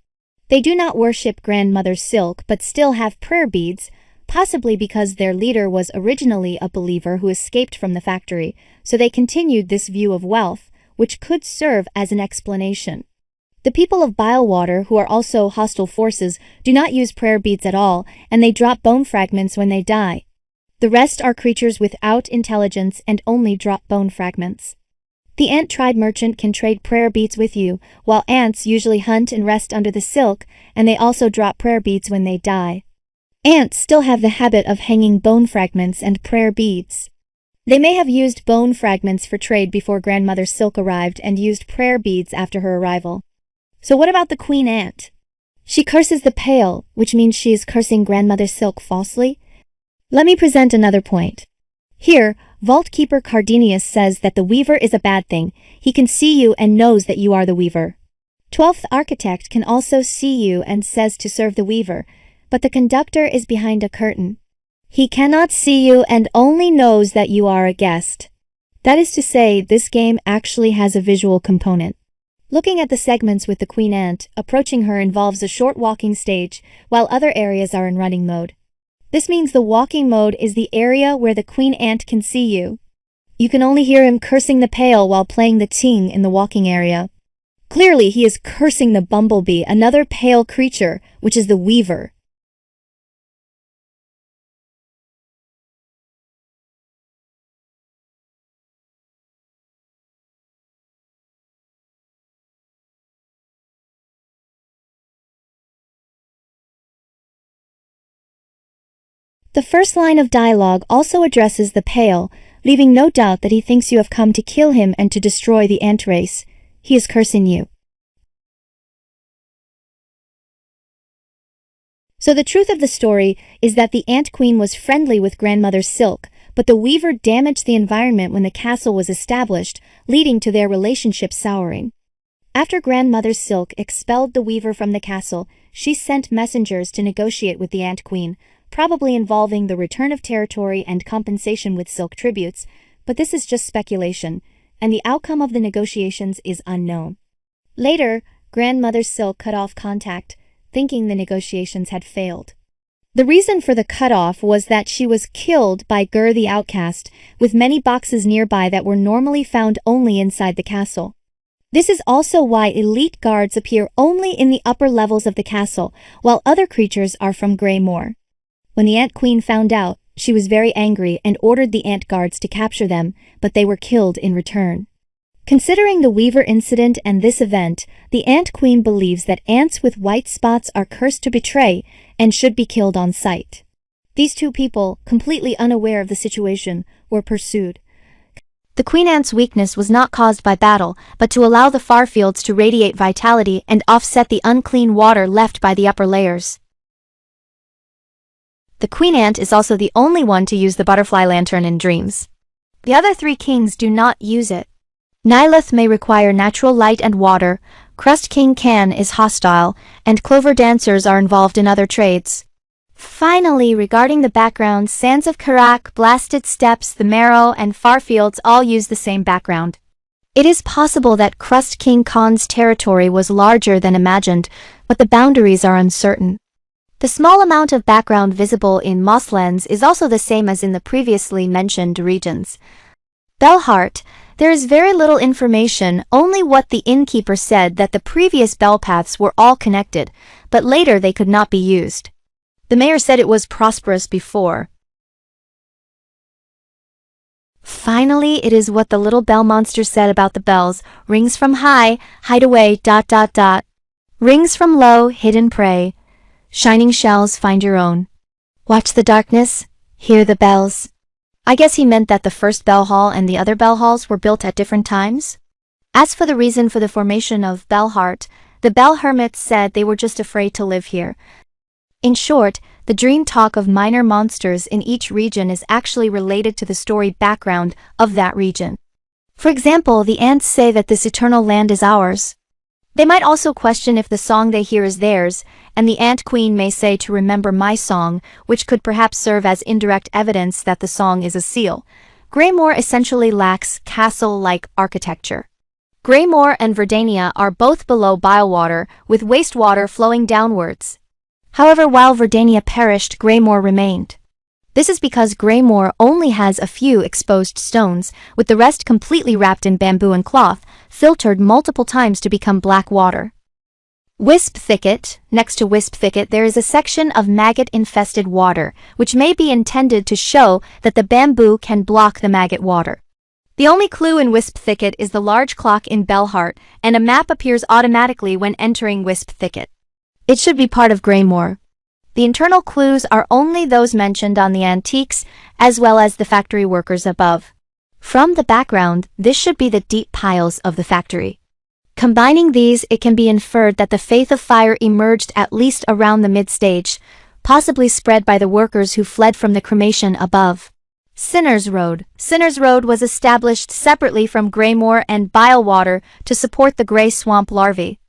They do not worship Grandmother Silk but still have prayer beads, possibly because their leader was originally a believer who escaped from the factory, so they continued this view of wealth, which could serve as an explanation. The people of Bilewater, who are also hostile forces, do not use prayer beads at all, and they drop bone fragments when they die. The rest are creatures without intelligence and only drop bone fragments. The ant tribe merchant can trade prayer beads with you, while ants usually hunt and rest under the silk, and they also drop prayer beads when they die. Ants still have the habit of hanging bone fragments and prayer beads. They may have used bone fragments for trade before Grandmother Silk arrived and used prayer beads after her arrival. So what about the queen ant? She curses the pale, which means she is cursing Grandmother Silk falsely. Let me present another point. Here, Vault Keeper Cardenius says that the weaver is a bad thing. He can see you and knows that you are the weaver. 12th Architect can also see you and says to serve the weaver, but the conductor is behind a curtain. He cannot see you and only knows that you are a guest. That is to say, this game actually has a visual component. Looking at the segments with the queen ant, approaching her involves a short walking stage, while other areas are in running mode. This means the walking mode is the area where the queen ant can see you. You can only hear him cursing the pale while playing the ting in the walking area. Clearly, he is cursing the bumblebee, another pale creature, which is the weaver. The first line of dialogue also addresses the pale, leaving no doubt that he thinks you have come to kill him and to destroy the ant race. He is cursing you. So the truth of the story is that the ant queen was friendly with Grandmother Silk, but the weaver damaged the environment when the castle was established, leading to their relationship souring. After Grandmother Silk expelled the weaver from the castle, she sent messengers to negotiate with the ant queen, probably involving the return of territory and compensation with silk tributes, but this is just speculation, and the outcome of the negotiations is unknown. Later, Grandmother Silk cut off contact, thinking the negotiations had failed. The reason for the cutoff was that she was killed by Gur the Outcast, with many boxes nearby that were normally found only inside the castle. This is also why elite guards appear only in the upper levels of the castle, while other creatures are from Grey Moor. When the Ant Queen found out, she was very angry and ordered the ant guards to capture them, but they were killed in return. Considering the Weaver incident and this event, the Ant Queen believes that ants with white spots are cursed to betray and should be killed on sight. These two people, completely unaware of the situation, were pursued. The queen ant's weakness was not caused by battle, but to allow the far fields to radiate vitality and offset the unclean water left by the upper layers. The queen ant is also the only one to use the butterfly lantern in dreams. The other three kings do not use it. Nylith may require natural light and water, Crust King Can is hostile, and Clover Dancers are involved in other trades. Finally, regarding the background, Sands of Karak, Blasted Steppes, the Marrow, and Farfields all use the same background. It is possible that Crust King Khan's territory was larger than imagined, but the boundaries are uncertain. The small amount of background visible in Mosslands is also the same as in the previously mentioned regions. Bellheart, there is very little information, only what the innkeeper said that the previous bell paths were all connected, but later they could not be used. The mayor said it was prosperous before. Finally, it is what the little bell monster said about the bells. Rings from high, hide away, ... Rings from low, hidden prey. Shining shells, find your own. Watch the darkness, hear the bells. I guess he meant that the first bell hall and the other bell halls were built at different times. As for the reason for the formation of Bellheart, the bell hermits said they were just afraid to live here. In short, the dream talk of minor monsters in each region is actually related to the story background of that region. For example, the ants say that this eternal land is ours. They might also question if the song they hear is theirs, and the Ant Queen may say to remember my song, which could perhaps serve as indirect evidence that the song is a seal. Greymoor essentially lacks castle-like architecture. Greymoor and Verdania are both below Bylewater, with wastewater flowing downwards. However, while Verdania perished, Greymoor remained. This is because Greymoor only has a few exposed stones, with the rest completely wrapped in bamboo and cloth, filtered multiple times to become black water. Wisp Thicket. Next to Wisp Thicket there is a section of maggot-infested water, which may be intended to show that the bamboo can block the maggot water. The only clue in Wisp Thicket is the large clock in Bellheart, and a map appears automatically when entering Wisp Thicket. It should be part of Greymoor. The internal clues are only those mentioned on the antiques, as well as the factory workers above. From the background, this should be the deep piles of the factory. Combining these, it can be inferred that the Faith of Fire emerged at least around the mid-stage, possibly spread by the workers who fled from the cremation above. Sinner's Road. Sinner's Road was established separately from Greymoor and Bylewater to support the Grey Swamp larvae.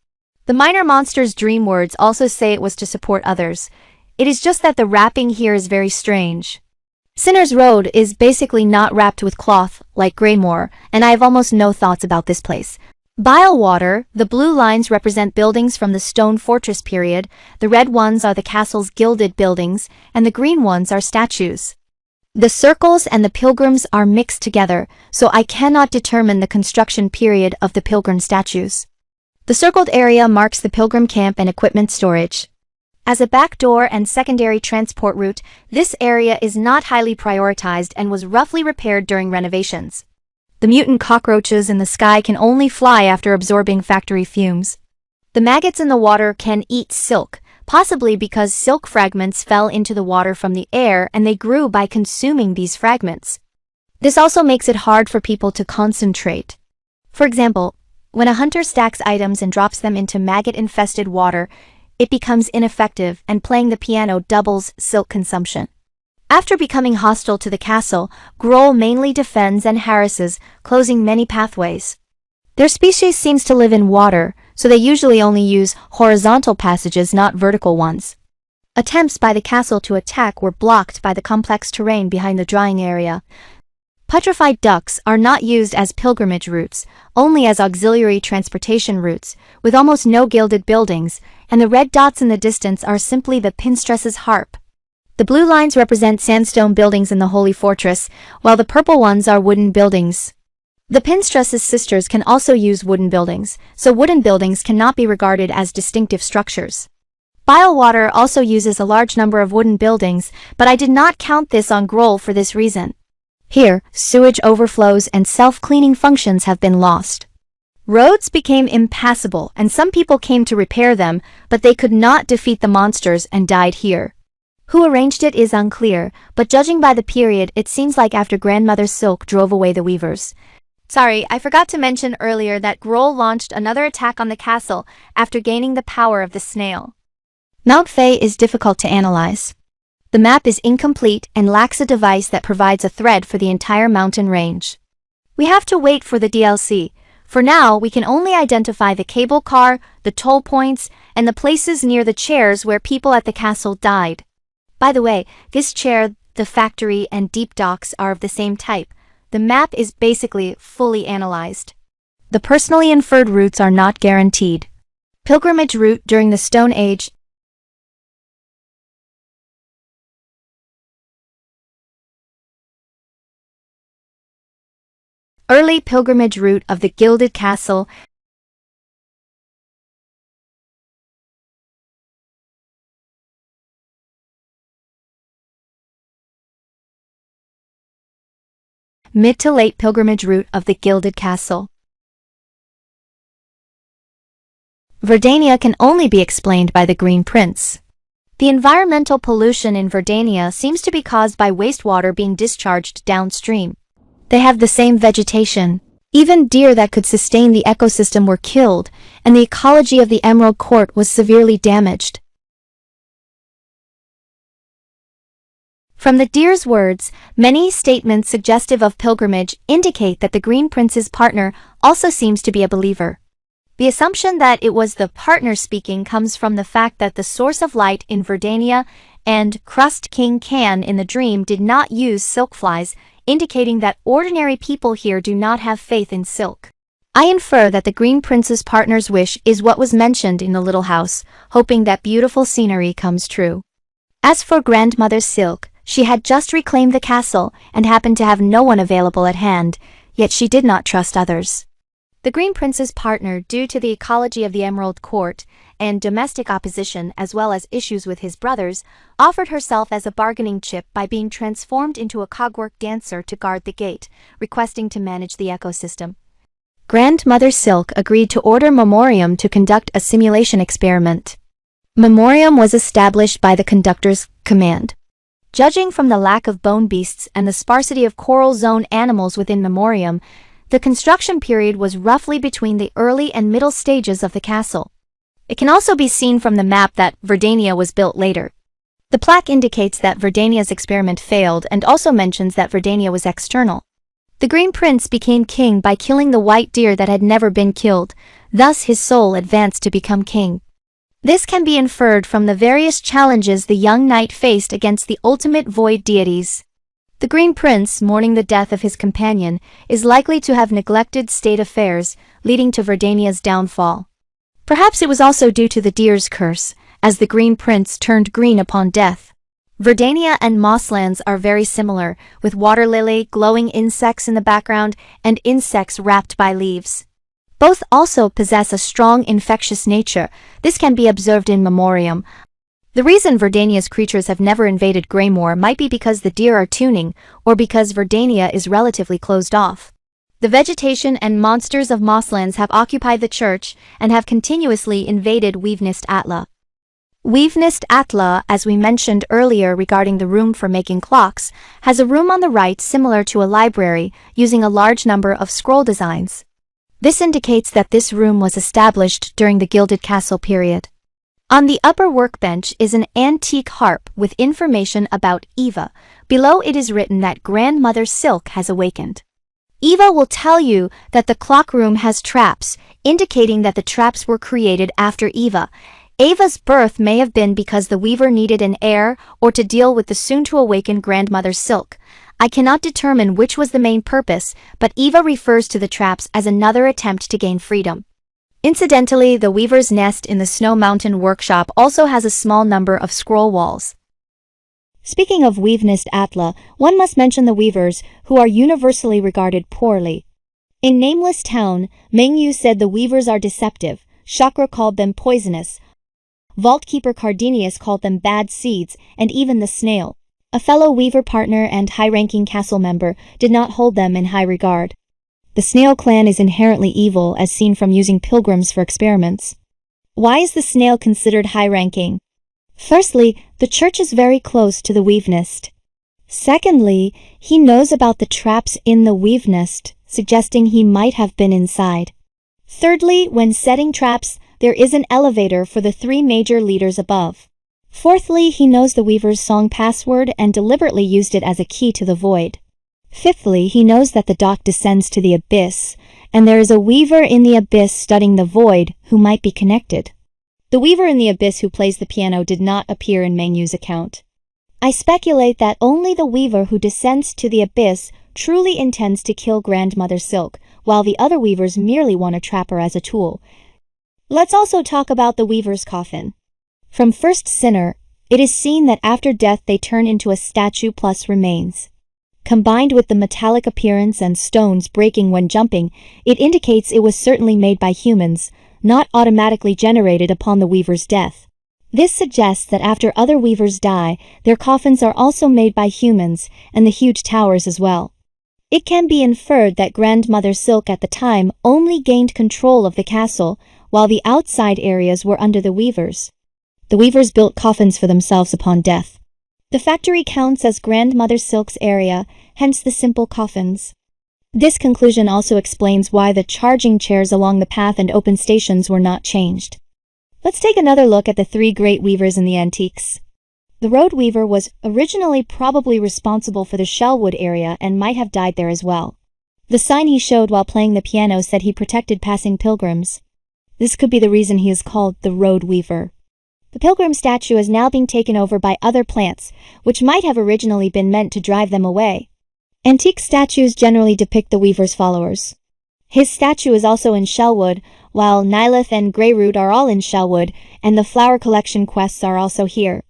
The minor monster's dream words also say it was to support others. It is just that the wrapping here is very strange. Sinner's Road is basically not wrapped with cloth, like Greymoor, and I have almost no thoughts about this place. Bylewater, the blue lines represent buildings from the Stone Fortress period, the red ones are the castle's gilded buildings, and the green ones are statues. The circles and the pilgrims are mixed together, so I cannot determine the construction period of the pilgrim statues. The circled area marks the pilgrim camp and equipment storage. As a backdoor and secondary transport route, this area is not highly prioritized and was roughly repaired during renovations. The mutant cockroaches in the sky can only fly after absorbing factory fumes. The maggots in the water can eat silk, possibly because silk fragments fell into the water from the air and they grew by consuming these fragments. This also makes it hard for people to concentrate. For example, when a hunter stacks items and drops them into maggot-infested water, it becomes ineffective and playing the piano doubles silk consumption. After becoming hostile to the castle, Groll mainly defends and harasses, closing many pathways. Their species seems to live in water, so they usually only use horizontal passages, not vertical ones. Attempts by the castle to attack were blocked by the complex terrain behind the drying area. Putrefied ducks are not used as pilgrimage routes, only as auxiliary transportation routes, with almost no gilded buildings, and the red dots in the distance are simply the Pinstress's harp. The blue lines represent sandstone buildings in the Holy Fortress, while the purple ones are wooden buildings. The Pinstress's sisters can also use wooden buildings, so wooden buildings cannot be regarded as distinctive structures. Bylewater also uses a large number of wooden buildings, but I did not count this on Groll for this reason. Here, sewage overflows and self-cleaning functions have been lost. Roads became impassable and some people came to repair them, but they could not defeat the monsters and died here. Who arranged it is unclear, but judging by the period it seems like after Grandmother Silk drove away the weavers. Sorry, I forgot to mention earlier that Groll launched another attack on the castle after gaining the power of the snail. Mount Fay is difficult to analyze. The map is incomplete and lacks a device that provides a thread for the entire mountain range. We have to wait for the DLC. For now, we can only identify the cable car, the toll points, and the places near the chairs where people at the castle died. By the way, this chair, the factory, and deep docks are of the same type. The map is basically fully analyzed. The personally inferred routes are not guaranteed. Pilgrimage route during the Stone Age. Early pilgrimage route of the Gilded Castle. Mid to late pilgrimage route of the Gilded Castle. Verdania can only be explained by the Green Prince. The environmental pollution in Verdania seems to be caused by wastewater being discharged downstream. They have the same vegetation. Even deer that could sustain the ecosystem were killed, and the ecology of the Emerald Court was severely damaged. From the deer's words, many statements suggestive of pilgrimage indicate that the Green Prince's partner also seems to be a believer. The assumption that it was the partner speaking comes from the fact that the source of light in Verdania and Crust King Can in the dream did not use silk flies, indicating that ordinary people here do not have faith in silk. I infer that the Green Prince's partner's wish is what was mentioned in the little house, hoping that beautiful scenery comes true. As for Grandmother Silk, she had just reclaimed the castle and happened to have no one available at hand, yet she did not trust others. The Green Prince's partner, due to the ecology of the Emerald Court and domestic opposition as well as issues with his brothers, offered herself as a bargaining chip by being transformed into a cogwork dancer to guard the gate, requesting to manage the ecosystem. Grandmother Silk agreed to order Memoriam to conduct a simulation experiment. Memoriam was established by the conductor's command. Judging from the lack of bone beasts and the sparsity of coral zone animals within Memoriam, the construction period was roughly between the early and middle stages of the castle. It can also be seen from the map that Verdania was built later. The plaque indicates that Verdania's experiment failed and also mentions that Verdania was external. The Green Prince became king by killing the white deer that had never been killed, thus his soul advanced to become king. This can be inferred from the various challenges the young knight faced against the ultimate void deities. The Green Prince, mourning the death of his companion, is likely to have neglected state affairs, leading to Verdania's downfall. Perhaps it was also due to the deer's curse, as the Green Prince turned green upon death. Verdania and Mosslands are very similar, with water lily, glowing insects in the background, and insects wrapped by leaves. Both also possess a strong infectious nature. This can be observed in Memoriam. The reason Verdania's creatures have never invaded Greymoor might be because the deer are tuning, or because Verdania is relatively closed off. The vegetation and monsters of Mosslands have occupied the church and have continuously invaded Weavenist Atla. Weavenist Atla, as we mentioned earlier regarding the room for making clocks, has a room on the right similar to a library, using a large number of scroll designs. This indicates that this room was established during the Gilded Castle period. On the upper workbench is an antique harp with information about Eva. Below it is written that Grandmother Silk has awakened. Eva will tell you that the clock room has traps, indicating that the traps were created after Eva. Eva's birth may have been because the weaver needed an heir or to deal with the soon-to-awaken Grandmother Silk. I cannot determine which was the main purpose, but Eva refers to the traps as another attempt to gain freedom. Incidentally, the weaver's nest in the Snow Mountain workshop also has a small number of scroll walls. Speaking of Weavenist Atla, one must mention the weavers, who are universally regarded poorly. In Nameless Town, Mengyu said the weavers are deceptive, Chakra called them poisonous, Vaultkeeper Cardinius called them bad seeds, and even the snail, a fellow weaver partner and high-ranking castle member, did not hold them in high regard. The snail clan is inherently evil as seen from using pilgrims for experiments. Why is the snail considered high-ranking? Firstly, the church is very close to the weave nest. Secondly, he knows about the traps in the weave nest, suggesting he might have been inside. Thirdly, when setting traps, there is an elevator for the 3 major leaders above. Fourthly, he knows the weaver's song password and deliberately used it as a key to the void. Fifthly, he knows that the dock descends to the abyss, and there is a weaver in the abyss studying the void who might be connected. The weaver in the abyss who plays the piano did not appear in Mengyu's account. I speculate that only the weaver who descends to the abyss truly intends to kill Grandmother Silk, while the other weavers merely want to trap her as a tool. Let's also talk about the weaver's coffin. From First Sinner, it is seen that after death they turn into a statue plus remains. Combined with the metallic appearance and stones breaking when jumping, it indicates it was certainly made by humans, not automatically generated upon the weaver's death. This suggests that after other weavers die, their coffins are also made by humans, and the huge towers as well. It can be inferred that Grandmother Silk at the time only gained control of the castle, while the outside areas were under the weavers. The weavers built coffins for themselves upon death. The factory counts as Grandmother Silk's area, hence the simple coffins. This conclusion also explains why the charging chairs along the path and open stations were not changed. Let's take another look at the 3 great weavers in the antiques. The road weaver was originally probably responsible for the Shellwood area and might have died there as well. The sign he showed while playing the piano said he protected passing pilgrims. This could be the reason he is called the road weaver. The pilgrim statue is now being taken over by other plants, which might have originally been meant to drive them away. Antique statues generally depict the weaver's followers. His statue is also in shellwood, while Nylith and Greyroot are all in shellwood, and the flower collection quests are also here.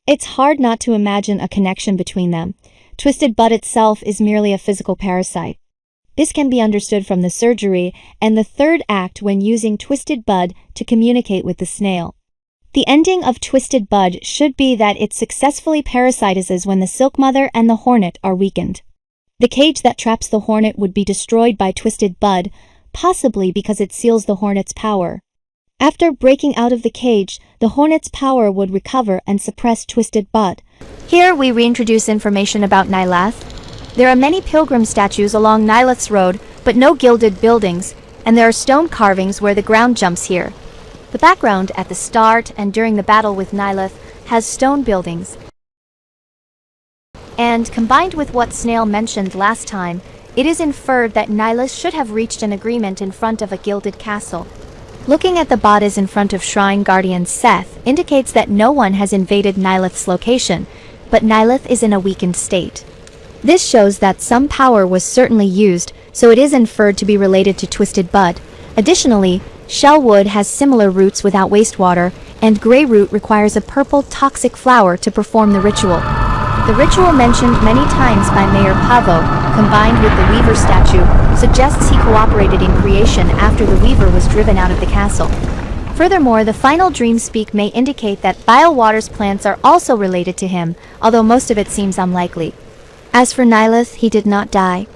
It's hard not to imagine a connection between them. Twisted Bud itself is merely a physical parasite. This can be understood from the surgery and the third act when using Twisted Bud to communicate with the snail. The ending of Twisted Bud should be that it successfully parasitizes when the Silk Mother and the Hornet are weakened. The cage that traps the Hornet would be destroyed by Twisted Bud, possibly because it seals the Hornet's power. After breaking out of the cage, the Hornet's power would recover and suppress Twisted Bud. Here we reintroduce information about Nylith. There are many pilgrim statues along Nylith's road, but no gilded buildings, and there are stone carvings where the ground jumps here. The background at the start and during the battle with Nylith has stone buildings. And combined with what Snail mentioned last time, it is inferred that Nylith should have reached an agreement in front of a gilded castle. Looking at the bodies in front of Shrine Guardian Seth indicates that no one has invaded Nylith's location, but Nylith is in a weakened state. This shows that some power was certainly used, so it is inferred to be related to Twisted Bud. Additionally, Shellwood has similar roots without wastewater, and Greyroot requires a purple toxic flower to perform the ritual. The ritual mentioned many times by Mayor Pavo, combined with the Weaver statue, suggests he cooperated in creation after the Weaver was driven out of the castle. Furthermore, the final dream speak may indicate that Bilewaters plants are also related to him, although most of it seems unlikely. As for Nylith, he did not die.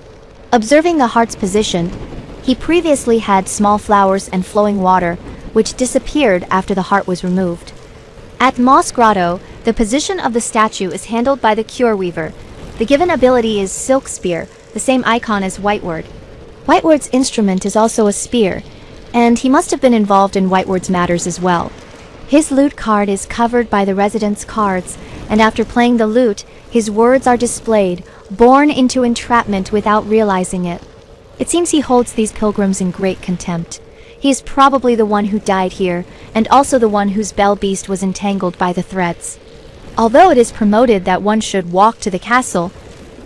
Observing the heart's position, he previously had small flowers and flowing water, which disappeared after the heart was removed. At Moss Grotto, the position of the statue is handled by the Cure Weaver. The given ability is Silk Spear, the same icon as Whiteward. Whiteward's instrument is also a spear, and he must have been involved in Whiteward's matters as well. His lute card is covered by the residents' cards, and after playing the lute, his words are displayed, born into entrapment without realizing it. It seems he holds these pilgrims in great contempt. He is probably the one who died here, and also the one whose bell beast was entangled by the threads. Although it is promoted that one should walk to the castle,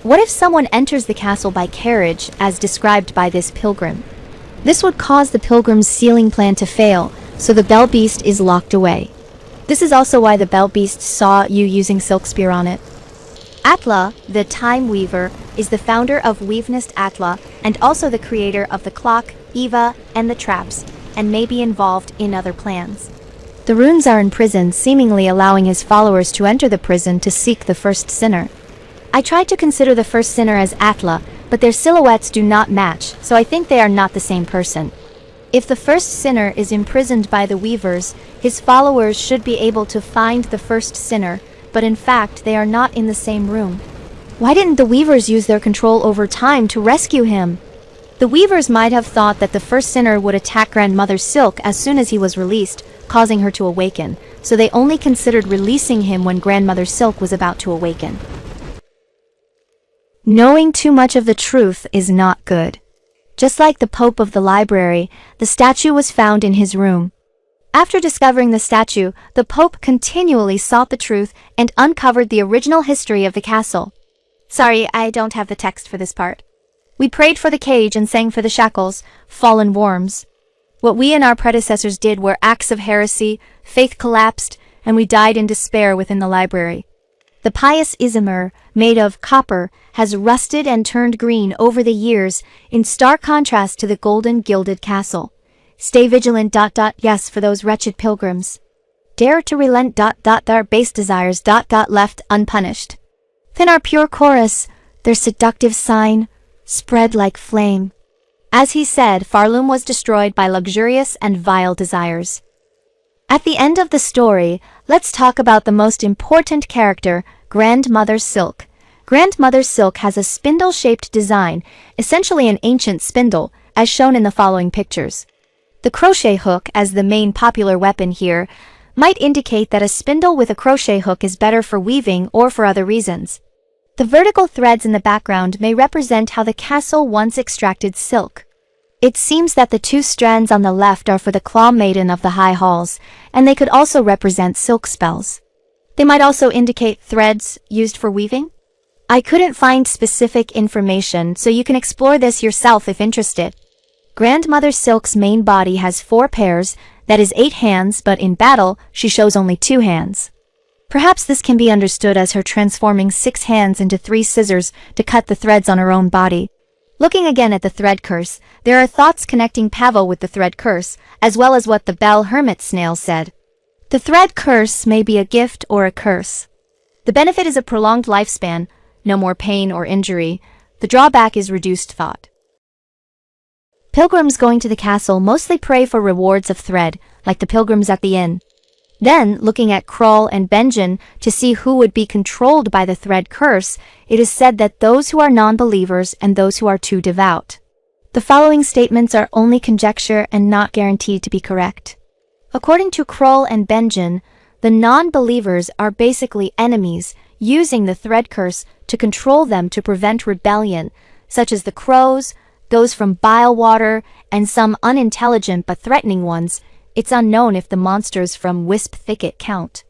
what if someone enters the castle by carriage, as described by this pilgrim? This would cause the pilgrim's sealing plan to fail, so the bell beast is locked away. This is also why the bell beast saw you using Silk Spear on it. Atla, the Time Weaver, is the founder of Weavenist Atla and also the creator of the clock, Eva, and the traps, and may be involved in other plans. The runes are in prison, seemingly allowing his followers to enter the prison to seek the first sinner. I tried to consider the first sinner as Atla, but their silhouettes do not match, so I think they are not the same person. If the first sinner is imprisoned by the Weavers, his followers should be able to find the first sinner, but in fact they are not in the same room. Why didn't the Weavers use their control over time to rescue him? The Weavers might have thought that the first sinner would attack Grandmother Silk as soon as he was released, causing her to awaken, so they only considered releasing him when Grandmother Silk was about to awaken. Knowing too much of the truth is not good. Just like the Pope of the library, the statue was found in his room. After discovering the statue, the Pope continually sought the truth and uncovered the original history of the castle. Sorry, I don't have the text for this part. We prayed for the cage and sang for the shackles, fallen worms. What we and our predecessors did were acts of heresy, faith collapsed, and we died in despair within the library. The pious Isamur, made of copper, has rusted and turned green over the years, in stark contrast to the golden gilded castle. Stay vigilant. Yes, for those wretched pilgrims. Dare to relent. Their base desires. Left unpunished. Then our pure chorus, their seductive sign, spread like flame. As he said, Farloom was destroyed by luxurious and vile desires. At the end of the story, let's talk about the most important character, Grandmother Silk. Grandmother Silk has a spindle-shaped design, essentially an ancient spindle, as shown in the following pictures. The crochet hook, as the main popular weapon here, might indicate that a spindle with a crochet hook is better for weaving or for other reasons. The vertical threads in the background may represent how the castle once extracted silk. It seems that the two strands on the left are for the claw maiden of the high halls, and they could also represent silk spells. They might also indicate threads used for weaving. I couldn't find specific information, so you can explore this yourself if interested. Grandmother Silk's main body has 4 pairs, that is 8 hands, but in battle, she shows only 2 hands. Perhaps this can be understood as her transforming 6 hands into 3 scissors to cut the threads on her own body. Looking again at the thread curse, there are thoughts connecting Pavo with the thread curse, as well as what the Bell Hermit snail said. The thread curse may be a gift or a curse. The benefit is a prolonged lifespan, no more pain or injury. The drawback is reduced thought. Pilgrims going to the castle mostly pray for rewards of thread, like the pilgrims at the inn. Then, looking at Kroll and Benjen to see who would be controlled by the thread curse, it is said that those who are non-believers and those who are too devout. The following statements are only conjecture and not guaranteed to be correct. According to Kroll and Benjen, the non-believers are basically enemies, using the thread curse to control them to prevent rebellion, such as the crows, those from Bilewater, and some unintelligent but threatening ones. It's unknown if the monsters from Wisp Thicket count.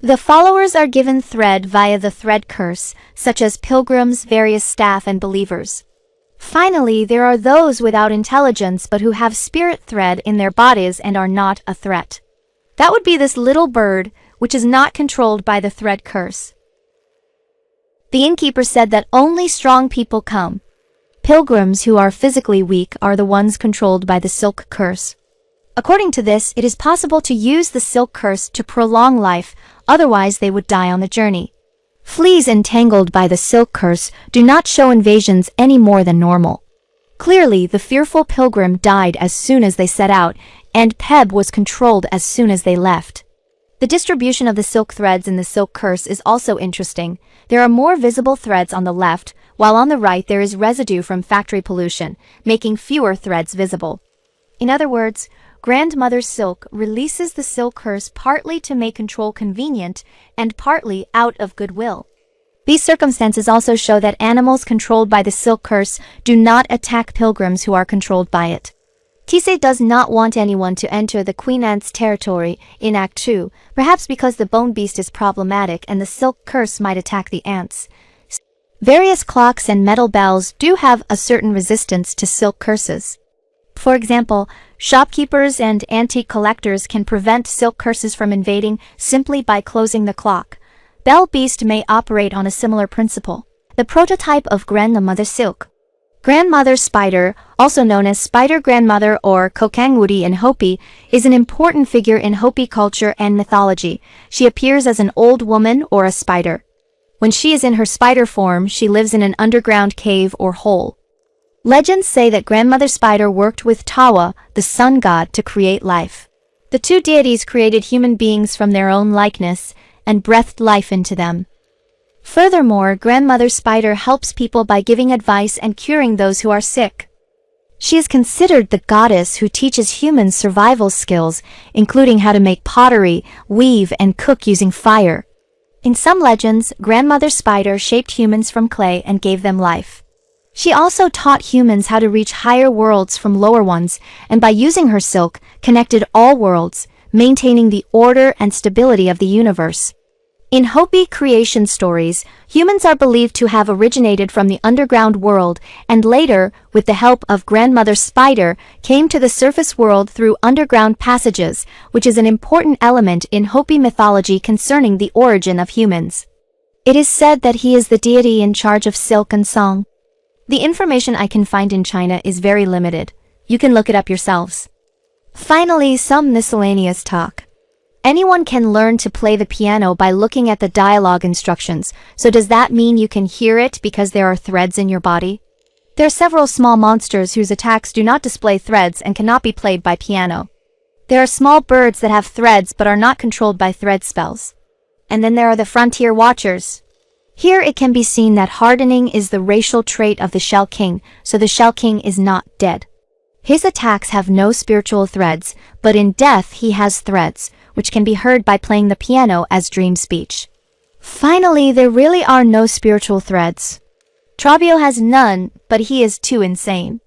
The followers are given thread via the thread curse, such as pilgrims, various staff, and believers. Finally, there are those without intelligence but who have spirit thread in their bodies and are not a threat. That would be this little bird, which is not controlled by the thread curse. The innkeeper said that only strong people come. Pilgrims who are physically weak are the ones controlled by the silk curse. According to this, it is possible to use the silk curse to prolong life, otherwise they would die on the journey. Fleas entangled by the silk curse do not show invasions any more than normal. Clearly, the fearful pilgrim died as soon as they set out, and Peb was controlled as soon as they left. The distribution of the silk threads in the silk curse is also interesting. There are more visible threads on the left, while on the right there is residue from factory pollution, making fewer threads visible. In other words, Grandmother Silk releases the silk curse partly to make control convenient and partly out of goodwill. These circumstances also show that animals controlled by the silk curse do not attack pilgrims who are controlled by it. Tisei does not want anyone to enter the Queen Ant's territory in Act 2, perhaps because the bone beast is problematic and the silk curse might attack the ants. Various clocks and metal bells do have a certain resistance to silk curses. For example, shopkeepers and antique collectors can prevent silk curses from invading simply by closing the clock. Bell Beast may operate on a similar principle. The prototype of Grandmother Silk. Grandmother Spider, also known as Spider Grandmother or Kokangwudi in Hopi, is an important figure in Hopi culture and mythology. She appears as an old woman or a spider. When she is in her spider form, she lives in an underground cave or hole. Legends say that Grandmother Spider worked with Tawa, the sun god, to create life. The two deities created human beings from their own likeness and breathed life into them. Furthermore, Grandmother Spider helps people by giving advice and curing those who are sick. She is considered the goddess who teaches humans survival skills, including how to make pottery, weave, and cook using fire. In some legends, Grandmother Spider shaped humans from clay and gave them life. She also taught humans how to reach higher worlds from lower ones, and by using her silk, connected all worlds, maintaining the order and stability of the universe. In Hopi creation stories, humans are believed to have originated from the underground world and later, with the help of Grandmother Spider, came to the surface world through underground passages, which is an important element in Hopi mythology concerning the origin of humans. It is said that he is the deity in charge of silk and song. The information I can find in China is very limited. You can look it up yourselves. Finally, some miscellaneous talk. Anyone can learn to play the piano by looking at the dialogue instructions, so does that mean you can hear it because there are threads in your body? There are several small monsters whose attacks do not display threads and cannot be played by piano. There are small birds that have threads but are not controlled by thread spells. And then there are the frontier watchers. Here it can be seen that hardening is the racial trait of the Shell King, so the Shell King is not dead. His attacks have no spiritual threads, but in death he has threads, which can be heard by playing the piano as dream speech. Finally, there really are no spiritual threads. Trabio has none, but he is too insane.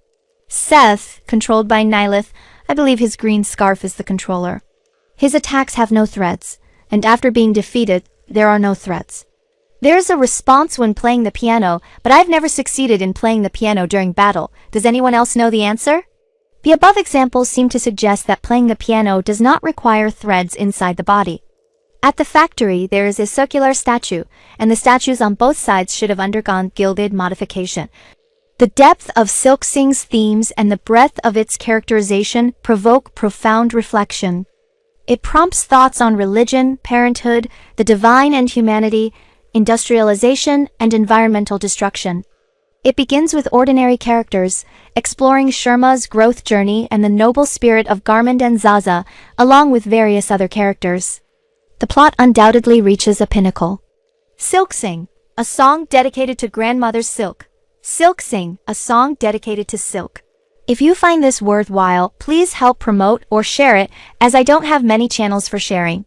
Seth, controlled by Nilith, I believe his green scarf is the controller. His attacks have no threads, and after being defeated, there are no threads. There's a response when playing the piano, but I've never succeeded in playing the piano during battle. Does anyone else know the answer? The above examples seem to suggest that playing the piano does not require threads inside the body. At the factory, there is a circular statue, and the statues on both sides should have undergone gilded modification. The depth of SilkSong's themes and the breadth of its characterization provoke profound reflection. It prompts thoughts on religion, parenthood, the divine and humanity, industrialization, and environmental destruction. It begins with ordinary characters, exploring Sherma's growth journey and the noble spirit of Garmand and Zaza, along with various other characters. The plot undoubtedly reaches a pinnacle. SilkSong, a song dedicated to grandmother Silk. SilkSong, a song dedicated to Silk. If you find this worthwhile, please help promote or share it, as I don't have many channels for sharing.